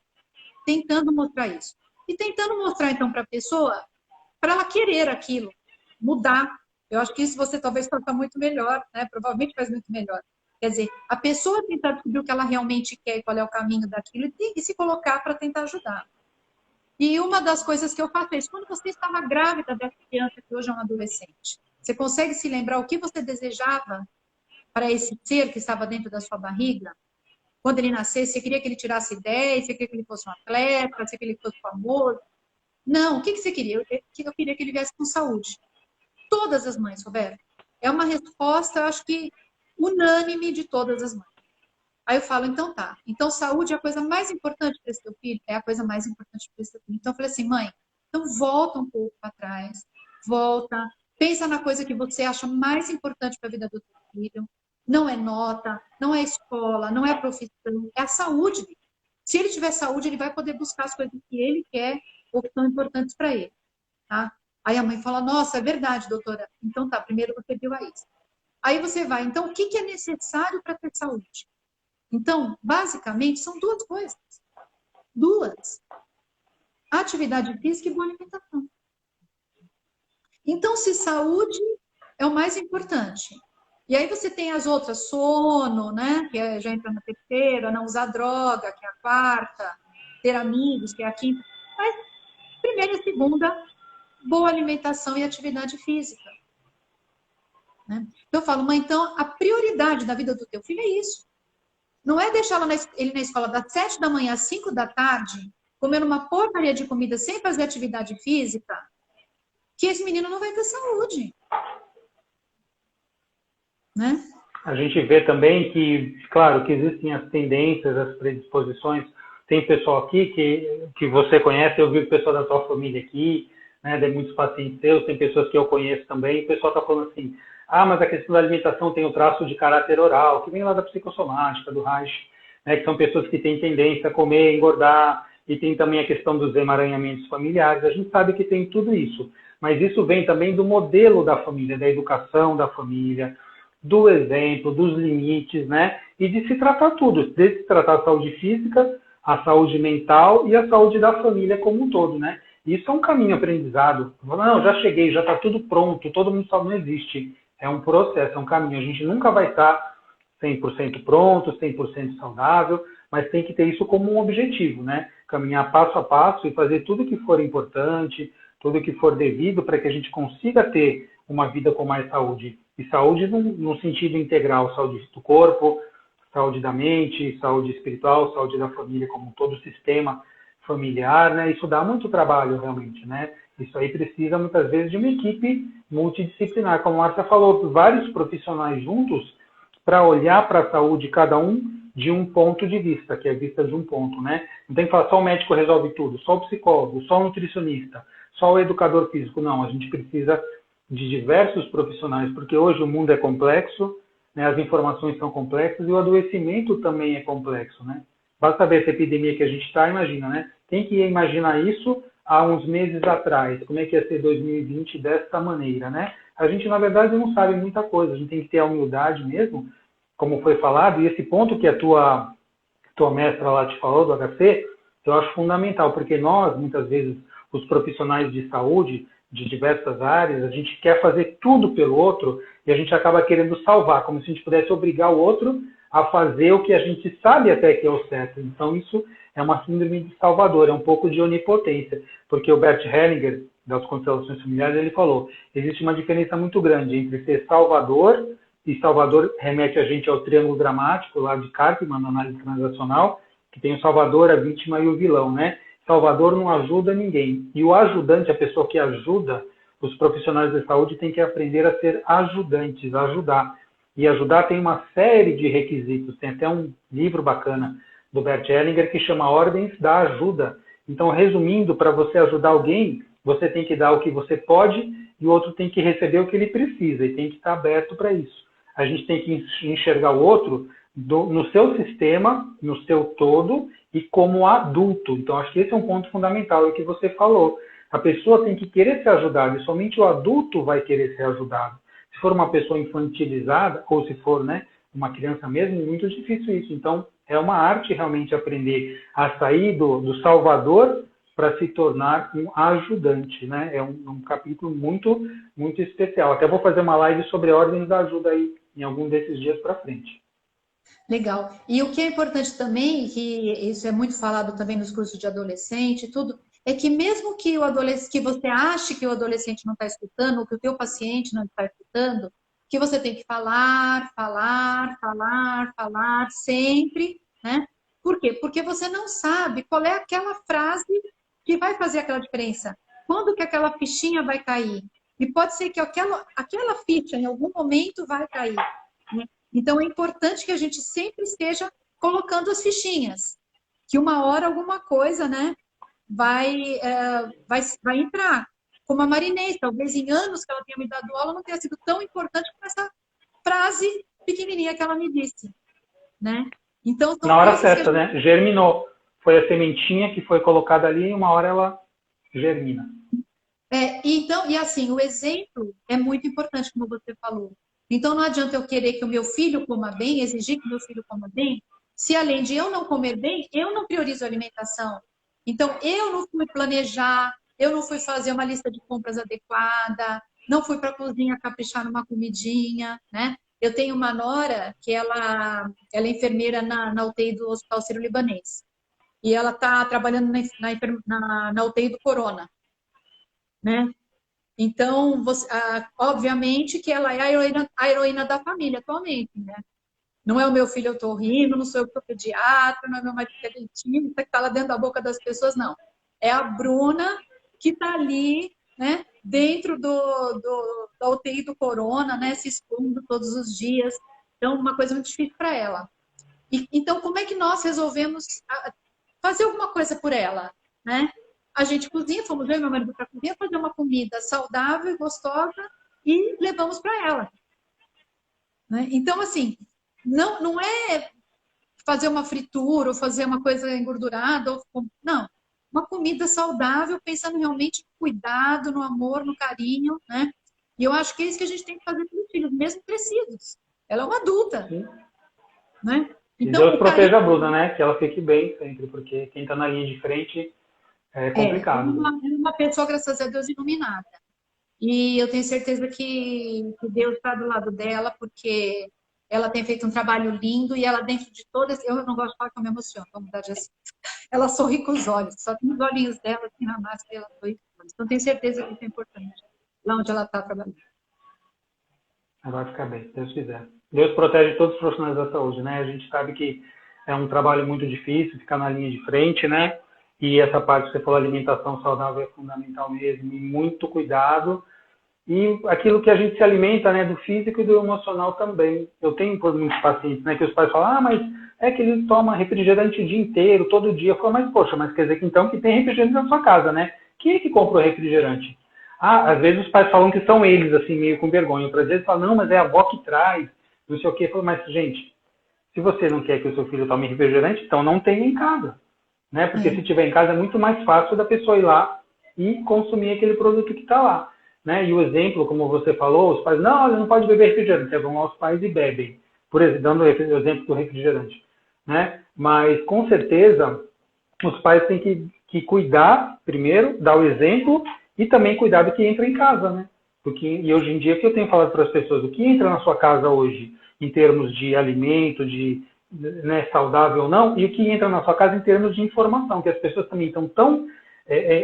tentando mostrar isso. E tentando mostrar, então, para a pessoa, para ela querer aquilo, mudar. Eu acho que isso você talvez faça muito melhor, né? Provavelmente faz muito melhor. Quer dizer, a pessoa tentar descobrir o que ela realmente quer e qual é o caminho daquilo e se colocar para tentar ajudar. E uma das coisas que eu faço é isso. Quando você estava grávida dessa criança que hoje é um adolescente, você consegue se lembrar o que você desejava para esse ser que estava dentro da sua barriga? Quando ele nascesse, você queria que ele tirasse 10, você queria que ele fosse um atleta, você queria que ele fosse famoso? Não, o que você queria? Eu queria que ele viesse com saúde. Todas as mães, Roberto. É uma resposta, eu acho que unânime de todas as mães. Aí eu falo, então tá. Então saúde é a coisa mais importante para esse teu filho? É a coisa mais importante para esse teu filho. Então eu falei assim, mãe, então volta um pouco para trás, volta, pensa na coisa que você acha mais importante para a vida do teu filho. Não é nota, não é escola, não é a profissão, é a saúde dele. Se ele tiver saúde, ele vai poder buscar as coisas que ele quer ou que são importantes para ele. Tá? Aí a mãe fala, nossa, é verdade, doutora. Então tá, primeiro você viu a isso. Aí você vai, então o que é necessário para ter saúde? Então, basicamente, são duas coisas. Duas. Atividade física e boa alimentação. Então, se saúde é o mais importante. E aí você tem as outras, sono, né? Que já entra na terceira, não usar droga, que é a quarta, ter amigos, que é a quinta. Mas primeira e segunda, boa alimentação e atividade física. Né? Então eu falo, mãe, então a prioridade da vida do teu filho é isso. Não é deixar ele na escola das 7 da manhã às 5 da tarde, comendo uma porcaria de comida sem fazer atividade física, que esse menino não vai ter saúde. Né? A gente vê também que, claro, que existem as tendências, as predisposições. Tem pessoal aqui que você conhece, eu vi o pessoal da sua família aqui, né, de muitos pacientes seus, tem pessoas que eu conheço também, o pessoal está falando assim, mas a questão da alimentação tem o traço de caráter oral, que vem lá da psicossomática, do Reich, né, que são pessoas que têm tendência a comer, engordar, e tem também a questão dos emaranhamentos familiares. A gente sabe que tem tudo isso, mas isso vem também do modelo da família, da educação da família, do exemplo, dos limites, né, e de se tratar tudo, de se tratar a saúde física, a saúde mental e a saúde da família como um todo, né? Isso é um caminho aprendizado. Não, já cheguei, já está tudo pronto, todo mundo sabe, não existe. É um processo, é um caminho. A gente nunca vai estar 100% pronto, 100% saudável, mas tem que ter isso como um objetivo, né? Caminhar passo a passo e fazer tudo que for importante, tudo que for devido para que a gente consiga ter uma vida com mais saúde. E saúde no sentido integral, saúde do corpo, saúde da mente, saúde espiritual, saúde da família como todo o sistema familiar, né? Isso dá muito trabalho realmente, né? Isso aí precisa muitas vezes de uma equipe multidisciplinar, como a Márcia falou, vários profissionais juntos para olhar para a saúde cada um de um ponto de vista, que é a vista de um ponto, né? Não tem que falar só o médico resolve tudo, só o psicólogo, só o nutricionista, só o educador físico. Não, a gente precisa de diversos profissionais, porque hoje o mundo é complexo, né? As informações são complexas e o adoecimento também é complexo, né? Basta ver essa epidemia que a gente está, imagina, né? Quem que ia imaginar isso há uns meses atrás? Como é que ia ser 2020 desta maneira, né? A gente, na verdade, não sabe muita coisa. A gente tem que ter a humildade mesmo, como foi falado, e esse ponto que a tua mestra lá te falou, do HC, eu acho fundamental, porque nós, muitas vezes, os profissionais de saúde, de diversas áreas, a gente quer fazer tudo pelo outro e a gente acaba querendo salvar, como se a gente pudesse obrigar o outro a fazer o que a gente sabe até que é o certo. Então, isso é uma síndrome de salvador, é um pouco de onipotência, porque o Bert Hellinger, das constelações familiares, ele falou, existe uma diferença muito grande entre ser salvador, e salvador remete a gente ao triângulo dramático, lá de Karpman, na análise transacional, que tem o salvador, a vítima e o vilão, né? Salvador não ajuda ninguém. E o ajudante, a pessoa que ajuda, os profissionais de saúde têm que aprender a ser ajudantes, a ajudar. E ajudar tem uma série de requisitos. Tem até um livro bacana do Bert Hellinger que chama Ordens da Ajuda. Então, resumindo, para você ajudar alguém, você tem que dar o que você pode e o outro tem que receber o que ele precisa e tem que estar aberto para isso. A gente tem que enxergar o outro no seu sistema, no seu todo e como adulto. Então, acho que esse é um ponto fundamental, é o que você falou. A pessoa tem que querer ser ajudada e somente o adulto vai querer ser ajudado. Se for uma pessoa infantilizada, ou se for, né, uma criança mesmo, é muito difícil isso. Então, é uma arte realmente aprender a sair do salvador para se tornar um ajudante, né? É um capítulo muito, muito especial. Até vou fazer uma live sobre ordens da ajuda aí em algum desses dias para frente. Legal. E o que é importante também, que isso é muito falado também nos cursos de adolescente e tudo, é que mesmo que que você ache que o adolescente não está escutando, ou que o teu paciente não está escutando, que você tem que falar, falar, falar, falar sempre, né? Por quê? Porque você não sabe qual é aquela frase que vai fazer aquela diferença. Quando que aquela fichinha vai cair? E pode ser que aquela ficha, em algum momento, vai cair, né? Então, é importante que a gente sempre esteja colocando as fichinhas, que uma hora alguma coisa, né, vai entrar. Como a Marinês, talvez em anos que ela tenha me dado aula, não tenha sido tão importante como essa frase pequenininha que ela me disse, né? Então, na hora certa, né? Germinou. Foi a sementinha que foi colocada ali e uma hora ela germina. Então, e assim, o exemplo é muito importante, como você falou. Então, não adianta eu querer que o meu filho coma bem, exigir que o meu filho coma bem, se além de eu não comer bem, eu não priorizo a alimentação. Então, eu não fui planejar, eu não fui fazer uma lista de compras adequada, não fui para a cozinha caprichar numa comidinha, né? Eu tenho uma nora que ela é enfermeira na UTI do Hospital Sírio-Libanês. E ela está trabalhando na UTI do Corona, né? Então, obviamente que ela é a heroína da família atualmente, né? Não é o meu filho otorrino, não sou eu que sou pediatra, não é meu marido que é dentista, que está lá dentro da boca das pessoas, não. É a Bruna que está ali, né, dentro da UTI do Corona, né, se expondo todos os dias. Então, uma coisa muito difícil para ela. Então, como é que nós resolvemos fazer alguma coisa por ela, né? A gente cozinha, fomos eu e meu marido para a cozinha fazer uma comida saudável e gostosa e levamos para ela, né? Então, assim, não é fazer uma fritura ou fazer uma coisa engordurada, não. Uma comida saudável, pensando realmente no cuidado, no amor, no carinho, né? E eu acho que é isso que a gente tem que fazer com os filhos, mesmo crescidos. Ela é uma adulta, né? Então, Deus proteja a Bruna, né? Que ela fique bem sempre, porque quem está na linha de frente é complicado. É uma pessoa, graças a Deus, iluminada. E eu tenho certeza que Deus está do lado dela, porque ela tem feito um trabalho lindo e ela, dentro de todas. Eu não gosto de falar que eu me emociono, vamos mudar de assunto. Ela sorri com os olhos, só tem os olhinhos dela, assim, na máscara, e ela sorri com os olhos. Então, tenho certeza que isso é importante, lá onde ela está trabalhando. Ela vai ficar bem, se Deus quiser. Deus protege todos os profissionais da saúde, né? A gente sabe que é um trabalho muito difícil, ficar na linha de frente, né? E essa parte que você falou, alimentação saudável é fundamental mesmo, e muito cuidado. E aquilo que a gente se alimenta, né, do físico e do emocional também. Eu tenho por muitos pacientes, né, que os pais falam, mas é que ele toma refrigerante o dia inteiro, todo dia. Eu falo, mas poxa, mas quer dizer que então que tem refrigerante na sua casa, né? Quem é que compra o refrigerante? Às vezes os pais falam que são eles, assim, meio com vergonha. Outras vezes falam, não, mas é a avó que traz, não sei o quê. Eu falo, mas, gente, se você não quer que o seu filho tome refrigerante, então não tenha em casa, né? Porque se tiver em casa é muito mais fácil da pessoa ir lá e consumir aquele produto que está lá, né? E o exemplo, como você falou, os pais, não, ele não pode beber refrigerante. Vão lá os pais e bebem, por exemplo, dando o exemplo do refrigerante, né? Mas, com certeza, os pais têm que cuidar, primeiro, dar o exemplo e também cuidar do que entra em casa, né? E hoje em dia, que eu tenho falado para as pessoas, o que entra na sua casa hoje, em termos de alimento, né, saudável ou não, e o que entra na sua casa em termos de informação, que as pessoas também estão tão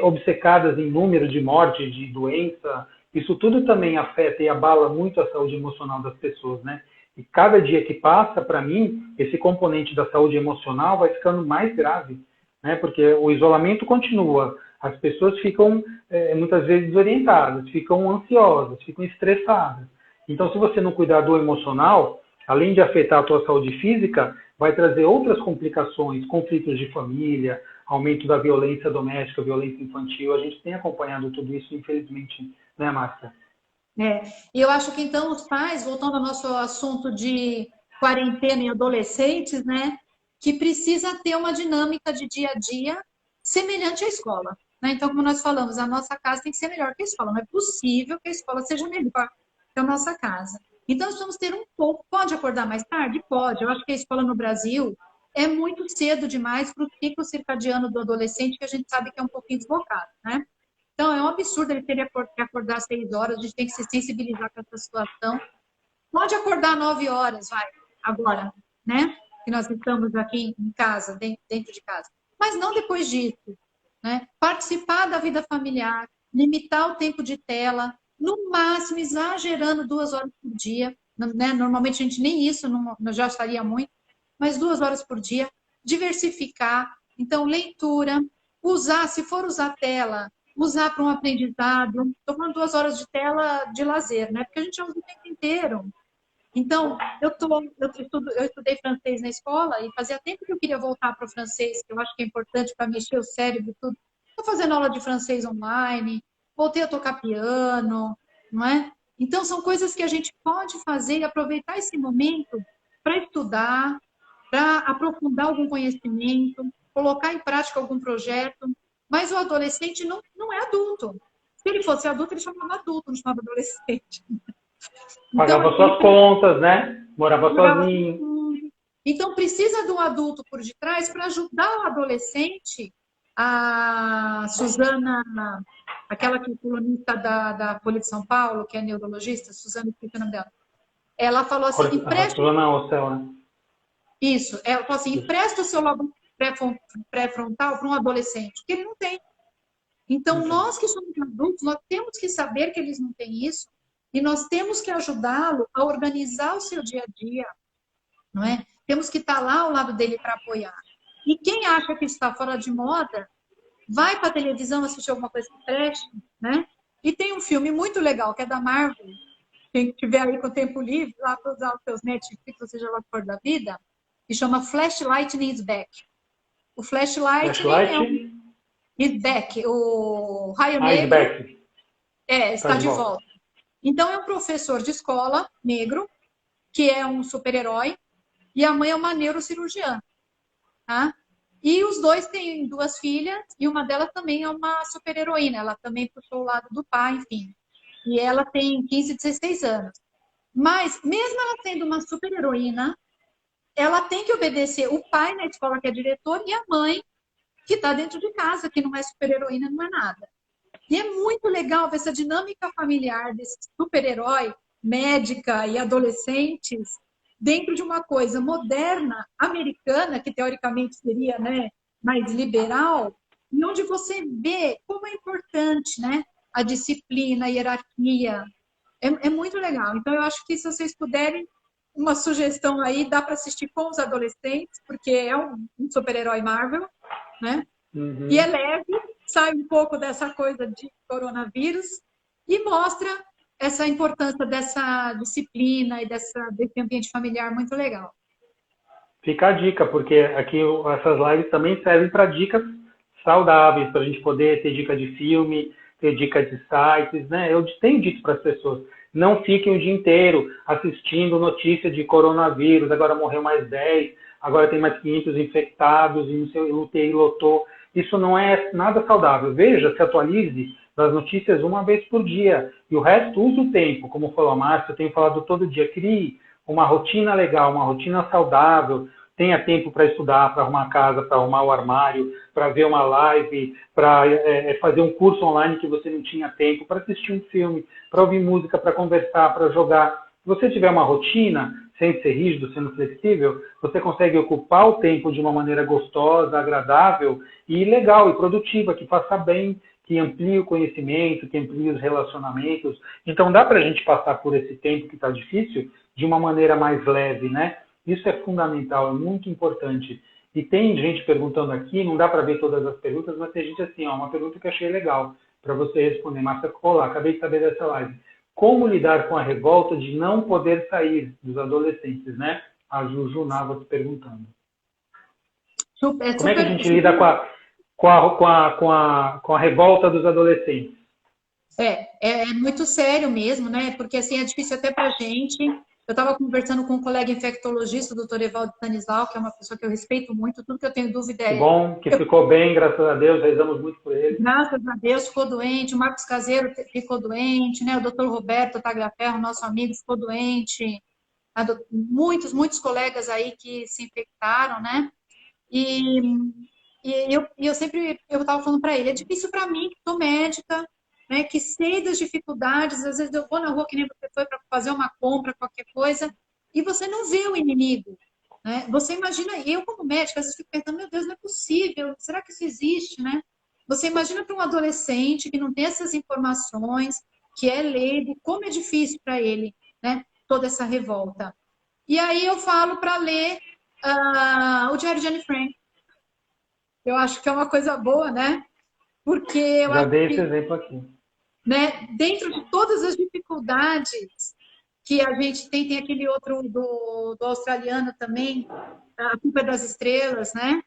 obcecadas em número de morte, de doença, isso tudo também afeta e abala muito a saúde emocional das pessoas, né? E cada dia que passa, para mim, esse componente da saúde emocional vai ficando mais grave, né? Porque o isolamento continua, as pessoas ficam muitas vezes desorientadas, ficam ansiosas, ficam estressadas. Então, se você não cuidar do emocional, além de afetar a tua saúde física, vai trazer outras complicações, conflitos de família, aumento da violência doméstica, violência infantil. A gente tem acompanhado tudo isso, infelizmente, né, Márcia? E eu acho que então os pais, voltando ao nosso assunto de quarentena e adolescentes, né, que precisa ter uma dinâmica de dia a dia semelhante à escola, né? Então, como nós falamos, a nossa casa tem que ser melhor que a escola. Não é possível que a escola seja melhor que a nossa casa. Então, nós vamos ter um pouco. Pode acordar mais tarde? Pode. Eu acho que a escola no Brasil é muito cedo demais para o ciclo circadiano do adolescente, que a gente sabe que é um pouquinho desbocado, né? Então, é um absurdo ele ter que acordar às 6 horas, a gente tem que se sensibilizar com essa situação. Pode acordar 9 horas, vai, agora, né? Que nós estamos aqui em casa, dentro de casa. Mas não depois disso, né? Participar da vida familiar, limitar o tempo de tela, no máximo, exagerando 2 horas por dia, né? Normalmente a gente nem isso não já estaria muito, mas 2 horas por dia, diversificar. Então, leitura, usar, se for usar tela, usar para um aprendizado. Estou falando 2 horas de tela de lazer, né? Porque a gente já usa o tempo inteiro. Então, eu estudei francês na escola e fazia tempo que eu queria voltar para o francês, que eu acho que é importante para mexer o cérebro e tudo. Estou fazendo aula de francês online, voltei a tocar piano, não é? Então, são coisas que a gente pode fazer e aproveitar esse momento para estudar, para aprofundar algum conhecimento, colocar em prática algum projeto. Mas o adolescente não é adulto. Se ele fosse adulto, ele chamava adulto, não chamava adolescente. Pagava Então, suas contas, né? Morava sozinho. Então, precisa de um adulto por detrás para ajudar o adolescente. A Suzana, aquela que é colunista da Folha de São Paulo, que é neurologista, Suzana, esqueci o nome dela. Ela falou assim, empresta... Isso, ela falou assim, empresta o seu lobo pré-frontal para um adolescente, que ele não tem. Então, nós que somos adultos, nós temos que saber que eles não têm isso e nós temos que ajudá-lo a organizar o seu dia a dia, não é? Temos que estar lá ao lado dele para apoiar. E quem acha que está fora de moda, vai para a televisão assistir alguma coisa que preste, né? E tem um filme muito legal, que é da Marvel, quem tiver aí com o tempo livre, lá para usar os seus Netflix, ou seja lá o que for da vida, que chama Flashlight is Back. O Flashlight é is back, o Raio Negro está de volta. Então, é um professor de escola negro, que é um super-herói, e a mãe é uma neurocirurgiã. Tá? E os dois têm 2 filhas, e uma delas também é uma super-heroína. Ela também puxou o lado do pai, enfim. E ela tem 15, 16 anos. Mas, mesmo ela sendo uma super-heroína, ela tem que obedecer o pai na escola, que é diretor, e a mãe, que está dentro de casa, que não é super-heroína, não é nada. E é muito legal ver essa dinâmica familiar desse super-herói, médica e adolescentes, dentro de uma coisa moderna, americana, que teoricamente seria, né, mais liberal, e onde você vê como é importante, né, a disciplina, a hierarquia. É muito legal. Então, eu acho que se vocês puderem, uma sugestão aí, dá para assistir com os adolescentes, porque é um super-herói Marvel, né? Uhum. E é leve, sai um pouco dessa coisa de coronavírus e mostra essa importância dessa disciplina e desse ambiente familiar muito legal. Fica a dica, porque aqui essas lives também servem para dicas saudáveis, para a gente poder ter dica de filme, ter dica de sites, né? Eu tenho dito para as pessoas, não fiquem o dia inteiro assistindo notícia de coronavírus, agora morreu mais 10, agora tem mais 500 infectados e o UTI lotou. Isso não é nada saudável. Veja, se atualize das notícias uma vez por dia. E o resto, use o tempo. Como falou a Márcia, eu tenho falado todo dia. Crie uma rotina legal, uma rotina saudável. Tenha tempo para estudar, para arrumar a casa, para arrumar o armário, para ver uma live, para fazer um curso online que você não tinha tempo, para assistir um filme, para ouvir música, para conversar, para jogar. Se você tiver uma rotina, sem ser rígido, sendo flexível, você consegue ocupar o tempo de uma maneira gostosa, agradável e legal e produtiva, que faça bem, que amplie o conhecimento, que amplie os relacionamentos. Então, dá para a gente passar por esse tempo que está difícil de uma maneira mais leve, né? Isso é fundamental, é muito importante. E tem gente perguntando aqui, não dá para ver todas as perguntas, mas tem gente assim, ó, uma pergunta que eu achei legal para você responder. Márcia, olá, acabei de saber dessa live. como lidar com a revolta de não poder sair dos adolescentes, né? A Juju Navas perguntando. Como é que a gente lida com a revolta dos adolescentes? É muito sério mesmo, né? Porque assim é difícil até para a gente. Eu estava conversando com um colega infectologista, o doutor Evaldo Stanislau, que é uma pessoa que eu respeito muito, tudo que eu tenho dúvida Que bom, que ficou bem, graças a Deus, rezamos muito por ele. Graças a Deus ficou doente, o Marcos Caseiro ficou doente, né? O doutor Roberto Tagliaferro, nosso amigo, ficou doente. Muitos colegas aí que se infectaram, né? E eu sempre estava falando para ele, é difícil para mim, que sou médica, né, que sei das dificuldades, às vezes eu vou na rua, que nem você foi, para fazer uma compra, qualquer coisa, e você não vê o inimigo. Né? Você imagina, eu como médica, às vezes fico pensando, meu Deus, não é possível, será que isso existe? Né? Você imagina para um adolescente que não tem essas informações, que é leigo, como é difícil para ele, né, toda essa revolta. E aí eu falo para ler o Diário de Anne Frank. Eu acho que é uma coisa boa, né? Porque eu já acho dei que, esse exemplo aqui. Né, dentro de todas as dificuldades que a gente tem aquele outro do australiano também, A Culpa é das Estrelas, né?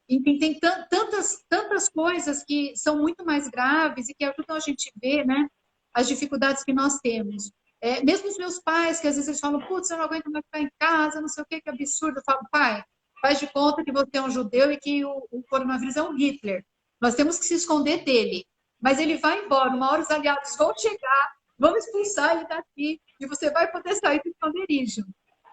Enfim, tem tantas coisas que são muito mais graves e que ajudam a gente a ver, né, as dificuldades que nós temos. Mesmo os meus pais, que às vezes eles falam, putz, eu não aguento mais ficar em casa, não sei o que absurdo. Eu falo, pai, faz de conta que você é um judeu e que o coronavírus é um Hitler. Nós temos que se esconder dele. Mas ele vai embora, uma hora os aliados vão chegar, vão expulsar ele daqui, e você vai poder sair do esconderijo.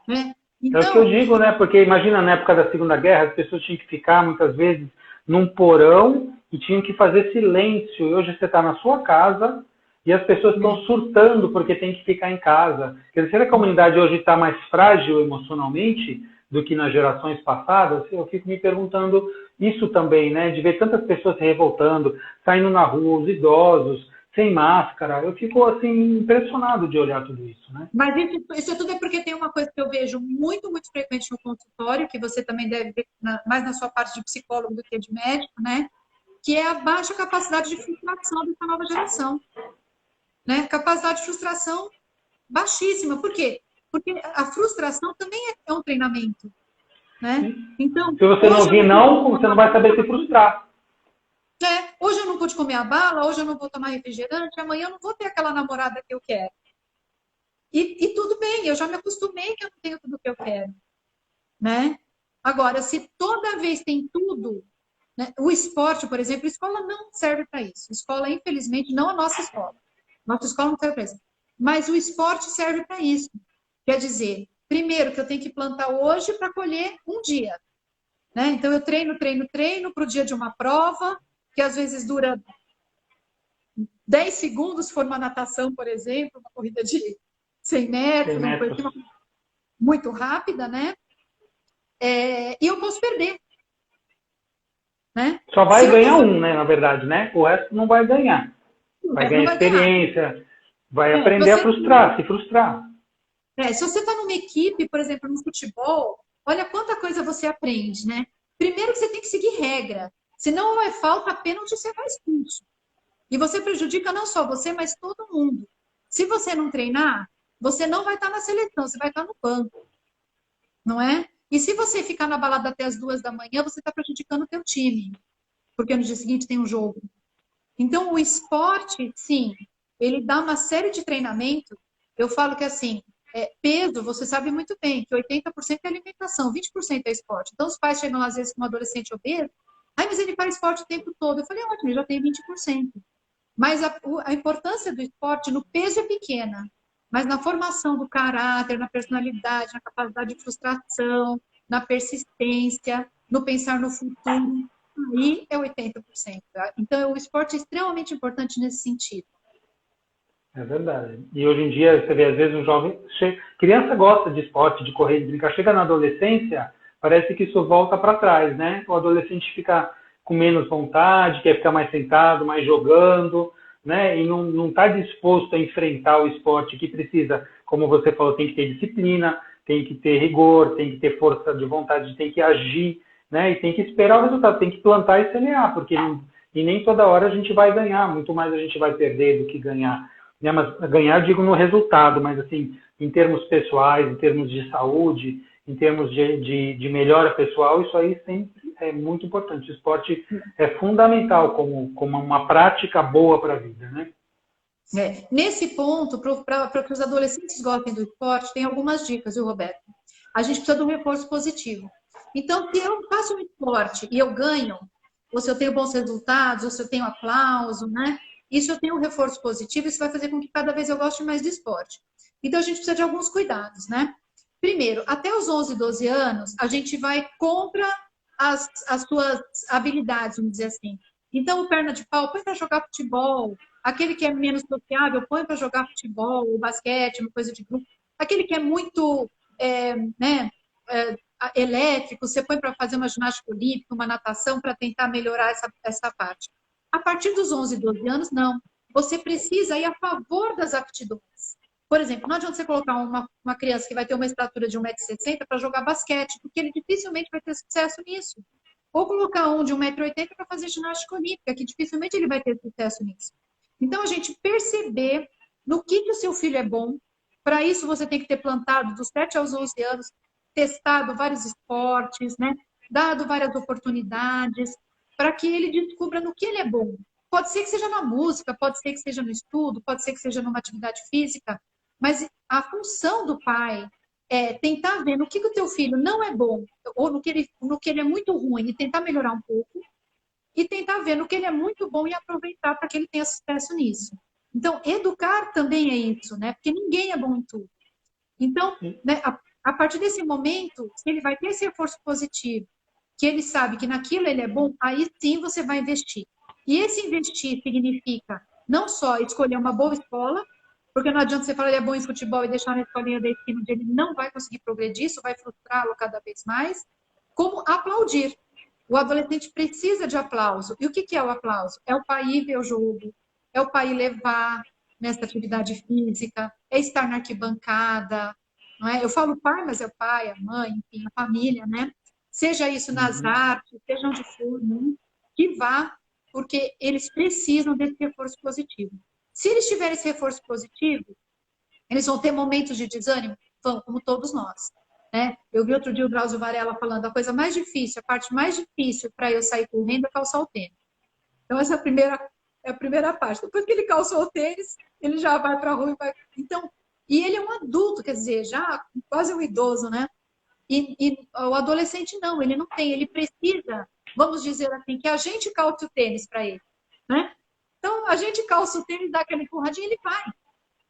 Né? Então, é o que eu digo, né? Porque imagina, na época da Segunda Guerra, as pessoas tinham que ficar, muitas vezes, num porão e tinham que fazer silêncio. E hoje você está na sua casa e as pessoas estão surtando porque tem que ficar em casa. Quer dizer, será que a comunidade hoje está mais frágil emocionalmente do que nas gerações passadas? Eu fico me perguntando isso também, né? De ver tantas pessoas se revoltando, saindo na rua, os idosos, sem máscara. Eu fico, assim, impressionado de olhar tudo isso, né? Mas isso tudo é porque tem uma coisa que eu vejo muito frequente no consultório, que você também deve ver mais na sua parte de psicólogo do que de médico, né? Que é a baixa capacidade de frustração dessa nova geração. Né? Capacidade de frustração baixíssima. Por quê? Porque a frustração também é um treinamento. Né? Então, se você não ouvir não, você não vai saber se frustrar. Hoje eu não pude comer a bala, hoje eu não vou tomar refrigerante, amanhã eu não vou ter aquela namorada que eu quero. E tudo bem, eu já me acostumei que eu não tenho tudo que eu quero. Né? Agora, se toda vez tem tudo, né? O esporte, por exemplo, a escola não serve para isso. Escola, infelizmente, não a nossa escola. Nossa escola não serve para isso. Mas o esporte serve para isso. Quer dizer, primeiro que eu tenho que plantar hoje para colher um dia. Né? Então, eu treino para o dia de uma prova, que às vezes dura 10 segundos, se for uma natação, por exemplo, uma corrida de 100 metros, uma coisa muito rápida, né? E eu posso perder. Né? Só vai ganhar um, né, na verdade, né? O resto não vai ganhar. Vai ganhar experiência, vai aprender a frustrar, se frustrar. Se você está numa equipe, por exemplo, no futebol, olha quanta coisa você aprende, né? Primeiro que você tem que seguir regra. Senão é falta a pênalti, você vai expulso. E você prejudica não só você, mas todo mundo. Se você não treinar, você não vai estar na seleção, você vai estar no banco. Não é? E se você ficar na balada até as 2 da manhã, você está prejudicando o teu time. Porque no dia seguinte tem um jogo. Então, o esporte, sim, ele dá uma série de treinamento. Eu falo que, assim, peso, você sabe muito bem, que 80% é alimentação, 20% é esporte. Então, os pais chegam, às vezes, com um adolescente obeso, mas ele faz esporte o tempo todo. Eu falei, ótimo, ele já tem 20%. Mas a importância do esporte no peso é pequena. Mas na formação do caráter, na personalidade, na capacidade de frustração, na persistência, no pensar no futuro, aí é 80%. Então, o esporte é extremamente importante nesse sentido. É verdade. E hoje em dia, você vê, às vezes, um jovem... Criança gosta de esporte, de correr, de brincar. Chega na adolescência, parece que isso volta para trás, né? O adolescente fica com menos vontade, quer ficar mais sentado, mais jogando, né? E não está disposto a enfrentar o esporte que precisa, como você falou, tem que ter disciplina, tem que ter rigor, tem que ter força de vontade, tem que agir, né? E tem que esperar o resultado, tem que plantar e semear, porque nem toda hora a gente vai ganhar, muito mais a gente vai perder do que ganhar. né? Mas ganhar, digo, no resultado, mas assim, em termos pessoais, em termos de saúde, em termos de melhora pessoal, isso aí sempre é muito importante. O esporte é fundamental como uma prática boa para a vida, né? Nesse ponto, para que os adolescentes gostem do esporte, tem algumas dicas, viu, Roberto? A gente precisa de um reforço positivo. Então, se eu faço um esporte e eu ganho, ou se eu tenho bons resultados, ou se eu tenho aplauso, né? Isso eu tenho um reforço positivo, isso vai fazer com que cada vez eu goste mais de esporte. Então, a gente precisa de alguns cuidados, né? Primeiro, até os 11, 12 anos, a gente vai contra as suas habilidades, vamos dizer assim. Então, o perna de pau põe para jogar futebol, aquele que é menos sociável põe para jogar futebol, ou basquete, uma coisa de grupo. Aquele que é muito elétrico, você põe para fazer uma ginástica olímpica, uma natação, para tentar melhorar essa parte. A partir dos 11, 12 anos, não. Você precisa ir a favor das aptidões. Por exemplo, não adianta você colocar uma criança que vai ter uma estatura de 1,60 m para jogar basquete, porque ele dificilmente vai ter sucesso nisso. Ou colocar um de 1,80 m para fazer ginástica olímpica, que dificilmente ele vai ter sucesso nisso. Então, a gente perceber no que o seu filho é bom. Para isso, você tem que ter plantado dos 7 aos 11 anos, testado vários esportes, né? Dado várias oportunidades, para que ele descubra no que ele é bom. Pode ser que seja na música, pode ser que seja no estudo, pode ser que seja numa atividade física, mas a função do pai é tentar ver no que o teu filho não é bom, ou no que ele é muito ruim, e tentar melhorar um pouco, e tentar ver no que ele é muito bom e aproveitar para que ele tenha sucesso nisso. Então, educar também é isso, né? Porque ninguém é bom em tudo. Então, né, a partir desse momento, se ele vai ter esse reforço positivo, que ele sabe que naquilo ele é bom, aí sim você vai investir. E esse investir significa não só escolher uma boa escola, porque não adianta você falar que ele é bom em futebol e deixar na escolinha da esquina onde ele não vai conseguir progredir, isso vai frustrá-lo cada vez mais, como aplaudir. O adolescente precisa de aplauso. E o que é o aplauso? É o pai ir ver o jogo, é o pai levar nessa atividade física, é estar na arquibancada, não é? Eu falo pai, mas é o pai, a mãe, enfim, a família, né? Seja isso nas artes, seja onde for, né? Que vá, porque eles precisam desse reforço positivo. Se eles tiverem esse reforço positivo, eles vão ter momentos de desânimo? Vão, como todos nós. Né? Eu vi outro dia o Drauzio Varela falando, a coisa mais difícil, a parte mais difícil para eu sair correndo é calçar o tênis. Então, essa é a primeira parte. Depois que ele calçou o tênis, ele já vai para a rua e vai... Então, e ele é um adulto, quer dizer, já quase um idoso, né? E o adolescente não, ele não tem, ele precisa, vamos dizer assim, que a gente calce o tênis para ele, né? Então, a gente calça o tênis, dá aquela empurradinha e ele vai.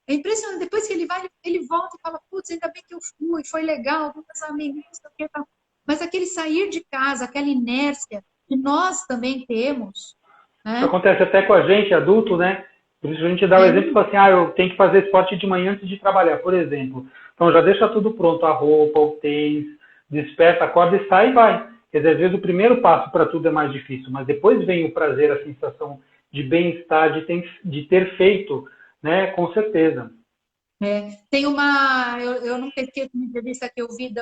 É impressionante, depois que ele vai, ele volta e fala, putz, ainda bem que eu fui, foi legal, com meus amigos, não sei o que, tal. Mas aquele sair de casa, aquela inércia que nós também temos, né? Isso acontece até com a gente, adulto, né? Por isso a gente dá o exemplo e fala assim, eu tenho que fazer esporte de manhã antes de trabalhar, por exemplo. Então já deixa tudo pronto, a roupa, o tênis, desperta, acorda e sai e vai. Quer dizer, às vezes o primeiro passo para tudo é mais difícil, mas depois vem o prazer, a sensação de bem-estar, de ter feito, né? Com certeza. Tem eu nunca esqueço uma entrevista que eu vi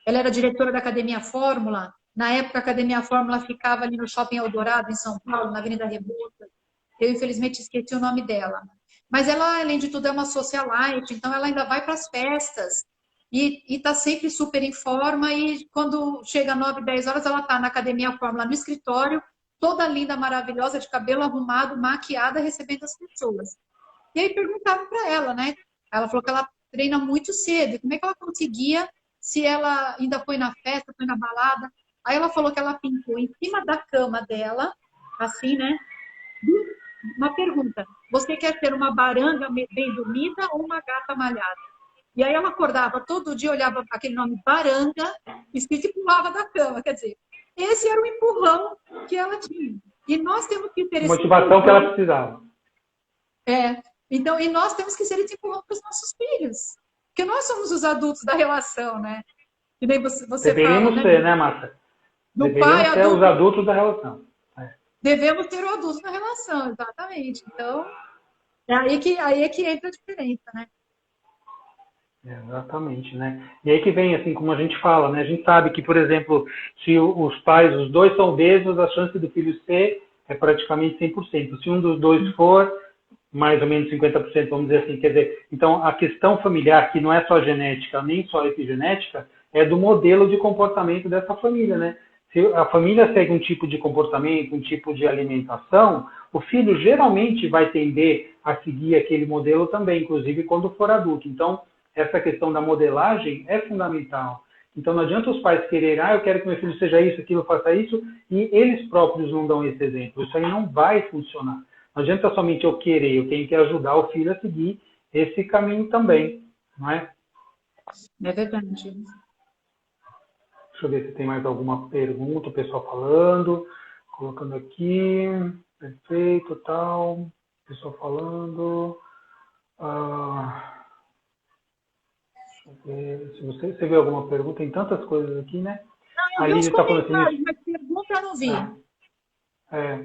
ela era diretora da Academia Fórmula. Na época, a Academia Fórmula ficava ali no Shopping Eldorado, em São Paulo, na Avenida Rebouças. Eu, infelizmente, esqueci o nome dela. Mas ela, além de tudo, é uma socialite, então ela ainda vai para as festas e está sempre super em forma. E quando chega 9, 10 horas, ela está na Academia Fórmula, no escritório, toda linda, maravilhosa, de cabelo arrumado, maquiada, recebendo as pessoas. E aí perguntavam para ela, né? Ela falou que ela treina muito cedo. E como é que ela conseguia, se ela ainda foi na festa, foi na balada? Aí ela falou que ela pintou em cima da cama dela, assim, né? Uma pergunta: você quer ser uma baranga bem dormida ou uma gata malhada? E aí ela acordava todo dia, olhava aquele nome baranga, escrito e pulava da cama. Quer dizer, esse era o empurrão que ela tinha. E nós temos que ter esse motivação que ela precisava. Então, e nós temos que ser esse empurrão para os nossos filhos. Porque nós somos os adultos da relação, né? E nem você deveríamos fala, ser, né, Márcia? Deveríamos ser os adultos da relação. Devemos ter o adulto na relação, exatamente. Então, aí é que entra a diferença, né? Exatamente, né? E aí que vem, assim, como a gente fala, né? A gente sabe que, por exemplo, se os pais, os dois são obesos, a chance do filho ser é praticamente 100%. Se um dos dois for, mais ou menos 50%, vamos dizer assim. Quer dizer, então, a questão familiar, que não é só genética, nem só epigenética, é do modelo de comportamento dessa família, né? Se a família segue um tipo de comportamento, um tipo de alimentação, o filho geralmente vai tender a seguir aquele modelo também, inclusive quando for adulto. Então, essa questão da modelagem é fundamental. Então, não adianta os pais quererem, eu quero que meu filho seja isso, aquilo, faça isso, e eles próprios não dão esse exemplo. Isso aí não vai funcionar. Não adianta somente eu querer, eu tenho que ajudar o filho a seguir esse caminho também, não é? É verdade. Deixa eu ver se tem mais alguma pergunta, o pessoal falando, colocando aqui, perfeito, tal, pessoal falando. Deixa eu ver, se você vê alguma pergunta, tem tantas coisas aqui, né? Eu A vi uns Lídia está falando comentários, assim, mas pergunta eu não vi.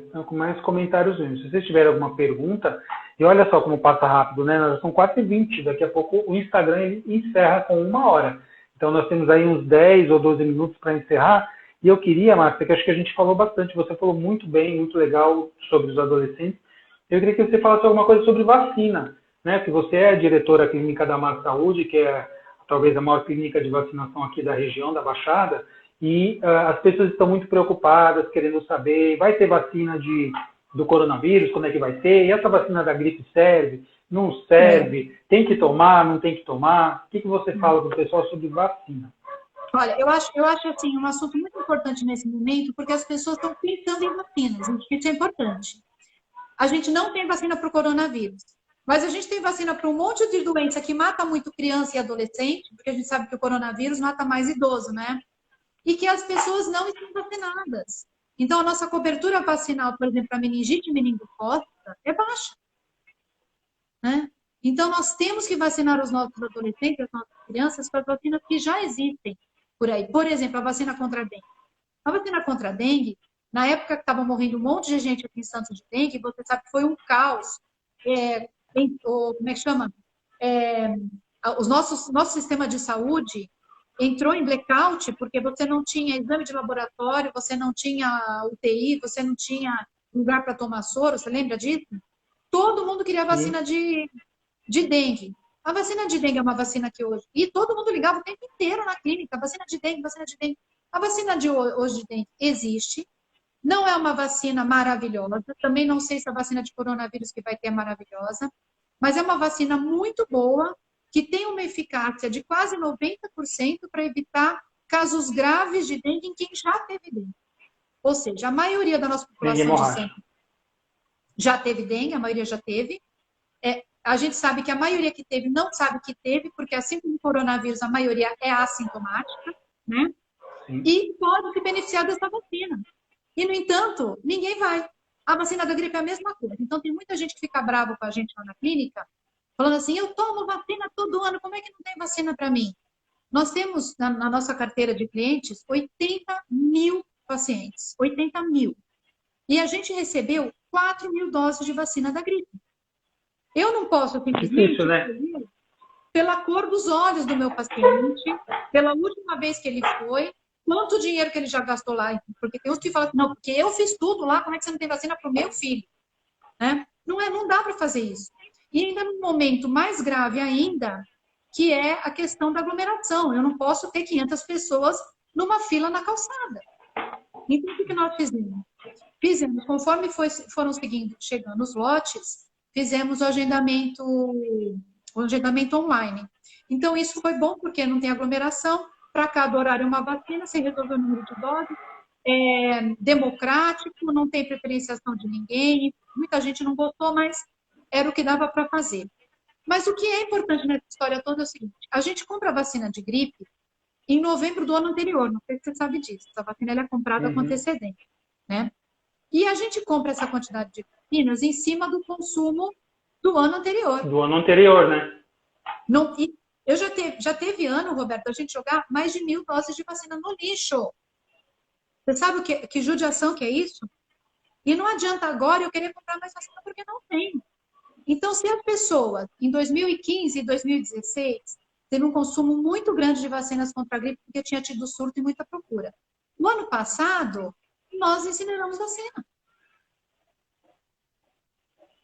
então, com mais comentários mesmo. Se vocês tiverem alguma pergunta, e olha só como passa rápido, né? Nós são 4h20, daqui a pouco o Instagram ele encerra com 1 hora. Então nós temos aí uns 10 ou 12 minutos para encerrar. E eu queria, Márcia, que acho que a gente falou bastante, você falou muito bem, muito legal sobre os adolescentes. Eu queria que você falasse alguma coisa sobre vacina, né? Que você é a diretora clínica da Mar Saúde, que é talvez a maior clínica de vacinação aqui da região, da Baixada, e as pessoas estão muito preocupadas, querendo saber, vai ter vacina do coronavírus, como é que vai ser? E essa vacina da gripe serve? Não serve? Tem que tomar? Não tem que tomar? O que você fala para o pessoal sobre vacina? Olha, eu acho assim, um assunto muito importante nesse momento, porque as pessoas estão pensando em vacinas, isso é importante. A gente não tem vacina para o coronavírus, mas a gente tem vacina para um monte de doença que mata muito criança e adolescente, porque a gente sabe que o coronavírus mata mais idoso, né? E que as pessoas não estão vacinadas. Então, a nossa cobertura vacinal, por exemplo, para meningite e meningocócica, é baixa. Né? Então, nós temos que vacinar os nossos adolescentes, as nossas crianças, com as vacinas que já existem por aí. Por exemplo, a vacina contra a dengue. A vacina contra a dengue, na época que estava morrendo um monte de gente aqui em Santos de dengue, você sabe que foi um caos. Como é que chama? O nosso sistema de saúde entrou em blackout porque você não tinha exame de laboratório, você não tinha UTI, você não tinha lugar para tomar soro, você lembra disso? Todo mundo queria vacina de dengue. A vacina de dengue é uma vacina que hoje... E todo mundo ligava o tempo inteiro na clínica, vacina de dengue, vacina de dengue. A vacina de hoje de dengue existe, não é uma vacina maravilhosa, também não sei se a vacina de coronavírus que vai ter é maravilhosa, mas é uma vacina muito boa, que tem uma eficácia de quase 90% para evitar casos graves de dengue em quem já teve dengue. Ou seja, a maioria da nossa população de sempre já teve dengue, a maioria já teve. A gente sabe que a maioria que teve não sabe que teve, porque assim como o coronavírus, a maioria é assintomática, né? Sim. E pode se beneficiar dessa vacina. E, no entanto, ninguém vai. A vacina da gripe é a mesma coisa. Então, tem muita gente que fica bravo com a gente lá na clínica, falando assim, eu tomo vacina todo ano, como é que não tem vacina para mim? Nós temos, na nossa carteira de clientes, 80 mil pacientes. 80 mil. E a gente recebeu 4 mil doses de vacina da gripe. Eu não posso simplesmente... Difícil, né? Pela cor dos olhos do meu paciente, pela última vez que ele foi, quanto dinheiro que ele já gastou lá. Porque tem uns que falam, não, porque eu fiz tudo lá, como é que você não tem vacina para o meu filho? Né? Não dá para fazer isso. E ainda num momento mais grave ainda, que é a questão da aglomeração. Eu não posso ter 500 pessoas numa fila na calçada. Então, o que nós fizemos? Conforme foram chegando os lotes, fizemos o agendamento online. Então, isso foi bom, porque não tem aglomeração. Para cada horário uma vacina, sem resolver o número de doses. É democrático, não tem preferenciação de ninguém. Muita gente não gostou, mas era o que dava para fazer. Mas o que é importante nessa história toda é o seguinte: a gente compra a vacina de gripe em novembro do ano anterior. Não sei se você sabe disso. Essa vacina ela é comprada com antecedência, né? E a gente compra essa quantidade de vacinas em cima do consumo do ano anterior. Do ano anterior, né? Não, eu já teve ano, Roberto, a gente jogar mais de 1.000 doses de vacina no lixo. Você sabe que judiação que é isso? E não adianta agora eu querer comprar mais vacina porque não tem. Então, se as pessoas, em 2015 e 2016, teve um consumo muito grande de vacinas contra a gripe, porque tinha tido surto e muita procura. No ano passado, nós incineramos vacina.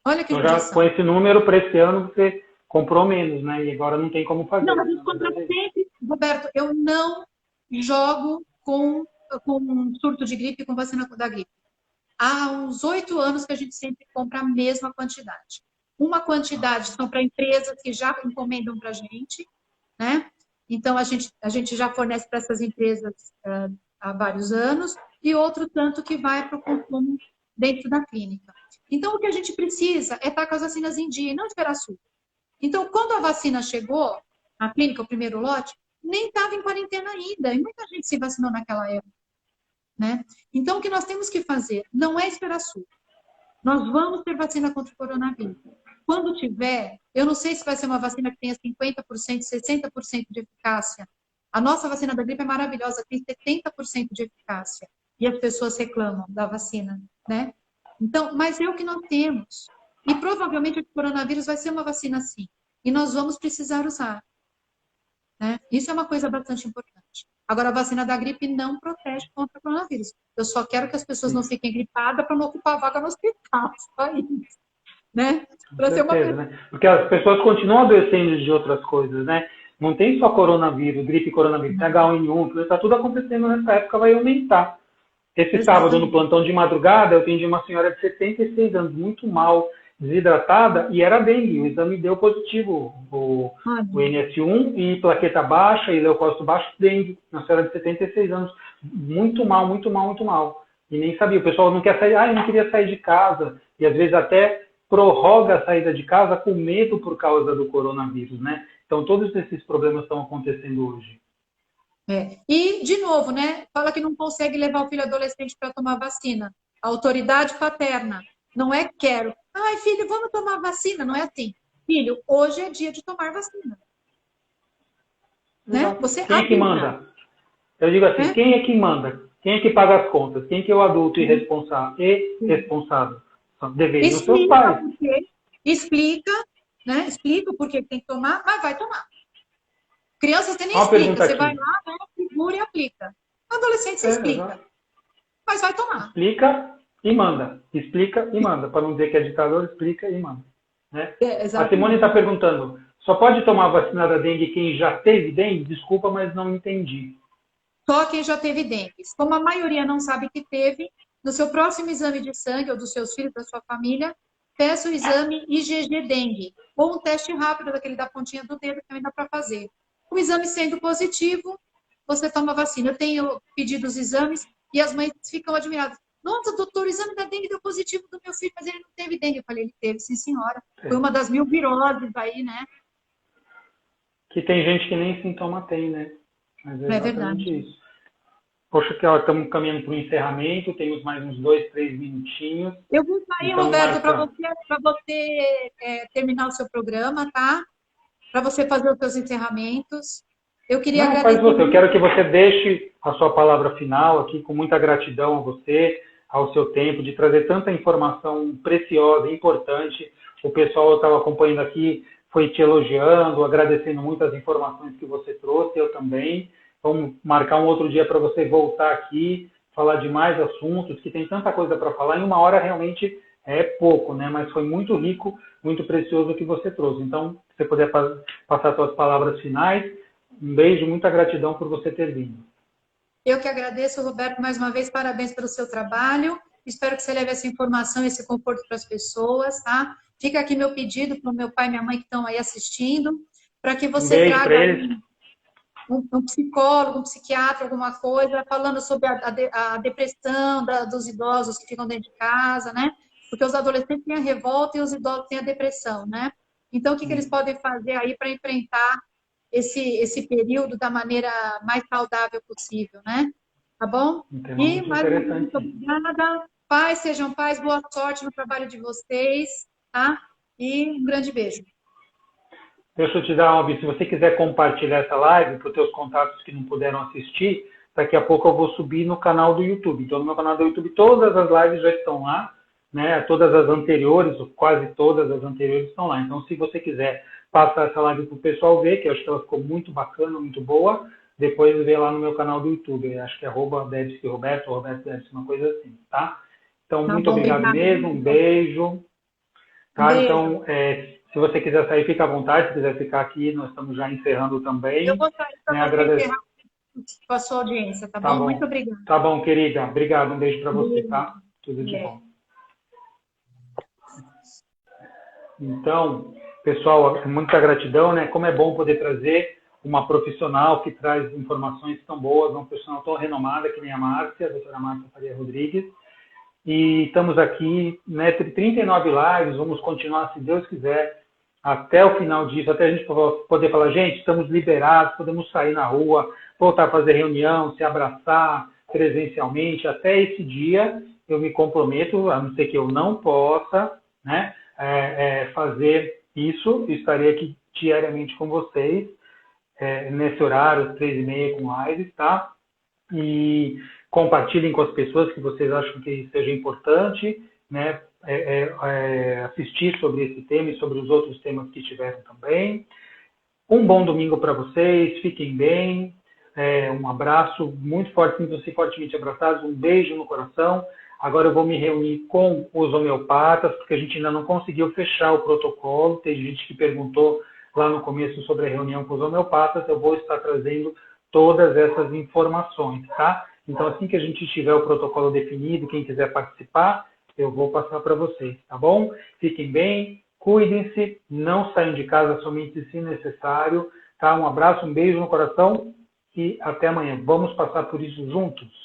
Olha que Então, já judiação. com esse número, para esse ano, você comprou menos, né? E agora não tem como fazer. Não, a gente compra sempre, Roberto, eu não jogo com um surto de gripe, com vacina da gripe. Há uns 8 anos que a gente sempre compra a mesma quantidade. Uma quantidade são para empresas que já encomendam para a gente, né? Então, a gente já fornece para essas empresas há vários anos, e outro tanto que vai para o consumo dentro da clínica. Então, o que a gente precisa é estar com as vacinas em dia e não esperar surto. Então, quando a vacina chegou na clínica, o primeiro lote, nem estava em quarentena ainda, e muita gente se vacinou naquela época, né? Então, o que nós temos que fazer não é esperar surto. Nós vamos ter vacina contra o coronavírus. Quando tiver, eu não sei se vai ser uma vacina que tenha 50%, 60% de eficácia. A nossa vacina da gripe é maravilhosa, tem 70% de eficácia. E as pessoas reclamam da vacina, né? Então, mas é o que nós temos. E provavelmente o coronavírus vai ser uma vacina assim. E nós vamos precisar usar, né? Isso é uma coisa bastante importante. Agora, a vacina da gripe não protege contra o coronavírus. Eu só quero que as pessoas não fiquem gripadas para não ocupar a vaga no hospital. Só isso, né? Com Para ser uma certeza, né? Porque as pessoas continuam adoecendo de outras coisas, né? Não tem só coronavírus, gripe e coronavírus, tem H1N1, está tudo acontecendo nessa época, vai aumentar. Esse sábado, no plantão de madrugada, eu atendi uma senhora de 76 anos, muito mal, desidratada, e era dengue. O exame deu positivo, o NS1, e plaqueta baixa, e leucócito baixo, dengue. Uma senhora de 76 anos, muito mal, muito mal, muito mal. E nem sabia. O pessoal não quer sair, eu não queria sair de casa. E às vezes até prorroga a saída de casa com medo por causa do coronavírus, né? Então todos esses problemas estão acontecendo hoje. E, de novo, né? Fala que não consegue levar o filho adolescente para tomar vacina. Autoridade paterna. Não é quero. Ai, filho, vamos tomar vacina. Não é assim. Filho, hoje é dia de tomar vacina. Né? Você quem é que manda? Eu digo assim, quem é que manda? Quem é que paga as contas? Quem que é o adulto irresponsável? Deveriam ser os pais. Explica, né? Explica o porquê que tem que tomar, mas vai tomar. Criança você nem Uma explica, você aqui. vai lá, né, segura e aplica. Adolescente você explica, exato. mas vai tomar. Explica e manda. Explica e manda. Para não dizer que é ditador, explica e manda. Né? A Simone está perguntando, só pode tomar a vacina da dengue quem já teve dengue? Desculpa, mas não entendi. Só quem já teve dengue. Como a maioria não sabe que teve, no seu próximo exame de sangue, ou dos seus filhos, da sua família, peça o exame IgG dengue, ou um teste rápido daquele da pontinha do dedo, que também dá para fazer. O exame sendo positivo, você toma a vacina. Eu tenho pedido os exames e as mães ficam admiradas. Nossa, doutor, o exame da dengue deu positivo do meu filho, mas ele não teve dengue. Eu falei, ele teve, sim, senhora. Foi uma das 1000 viroses aí, né? Que tem gente que nem sintoma tem, né? Mas é verdade. Isso. Poxa, que estamos caminhando para o encerramento, temos mais uns 2, 3 minutinhos. Eu vou sair, então, Roberto, para você terminar o seu programa, tá? Para você fazer os seus encerramentos. Eu queria agradecer. Faz você. Eu quero que você deixe a sua palavra final aqui, com muita gratidão a você, ao seu tempo, de trazer tanta informação preciosa, importante. O pessoal estava acompanhando aqui, foi te elogiando, agradecendo muito as informações que você trouxe, eu também. Vamos marcar um outro dia para você voltar aqui, falar de mais assuntos, que tem tanta coisa para falar. Em uma hora realmente é pouco, né? Mas foi muito rico, muito precioso o que você trouxe. Então, se você puder passar suas palavras finais, um beijo, muita gratidão por você ter vindo. Eu que agradeço, Roberto, mais uma vez, parabéns pelo seu trabalho. Espero que você leve essa informação, esse conforto para as pessoas, tá? Fica aqui meu pedido para o meu pai e minha mãe que estão aí assistindo, para que você traga um psicólogo, um psiquiatra, alguma coisa, falando sobre a depressão dos idosos que ficam dentro de casa, né? Porque os adolescentes têm a revolta e os idosos têm a depressão, né? Então, o que eles podem fazer aí para enfrentar esse período da maneira mais saudável possível, né? Tá bom? E mais uma vez, muito obrigada. Pais, sejam pais, boa sorte no trabalho de vocês, tá? E um grande beijo. Deixa eu te dar uma, se você quiser compartilhar essa live para os teus contatos que não puderam assistir, daqui a pouco eu vou subir no canal do YouTube. Então, no meu canal do YouTube, todas as lives já estão lá, né? Todas as anteriores, quase todas as anteriores estão lá. Então, se você quiser passar essa live para o pessoal ver, que eu acho que ela ficou muito bacana, muito boa, depois vê lá no meu canal do YouTube. Eu acho que é @Devski_Roberto, Roberto Devski, uma coisa assim, tá? Então, muito obrigado mesmo, um beijo. Tá? Beijo. Então, se você quiser sair, fica à vontade. Se quiser ficar aqui, nós estamos já encerrando também. Eu vou sair para encerrar com a sua audiência, tá bom? Muito obrigada. Tá bom, querida. Obrigado. Um beijo para você, tá? Tudo de bom. Então, pessoal, muita gratidão, né? Como é bom poder trazer uma profissional que traz informações tão boas, uma profissional tão renomada que nem a Márcia, a doutora Márcia Faria Rodrigues. E estamos aqui, né, 39 lives, vamos continuar, se Deus quiser, até o final disso, até a gente poder falar, gente, estamos liberados, podemos sair na rua, voltar a fazer reunião, se abraçar presencialmente. Até esse dia, eu me comprometo, a não ser que eu não possa, né, fazer isso, estarei aqui diariamente com vocês, nesse horário, às 3h30 com lives, tá? E compartilhem com as pessoas que vocês acham que seja importante, né? Assistir sobre esse tema e sobre os outros temas que tiveram também. Um bom domingo para vocês, fiquem bem, um abraço muito forte, sintam-se fortemente abraçados, um beijo no coração. Agora eu vou me reunir com os homeopatas, porque a gente ainda não conseguiu fechar o protocolo, tem gente que perguntou lá no começo sobre a reunião com os homeopatas, eu vou estar trazendo todas essas informações, tá? Então, assim que a gente tiver o protocolo definido, quem quiser participar, eu vou passar para vocês, tá bom? Fiquem bem, cuidem-se, não saiam de casa somente se necessário, tá? Um abraço, um beijo no coração e até amanhã. Vamos passar por isso juntos.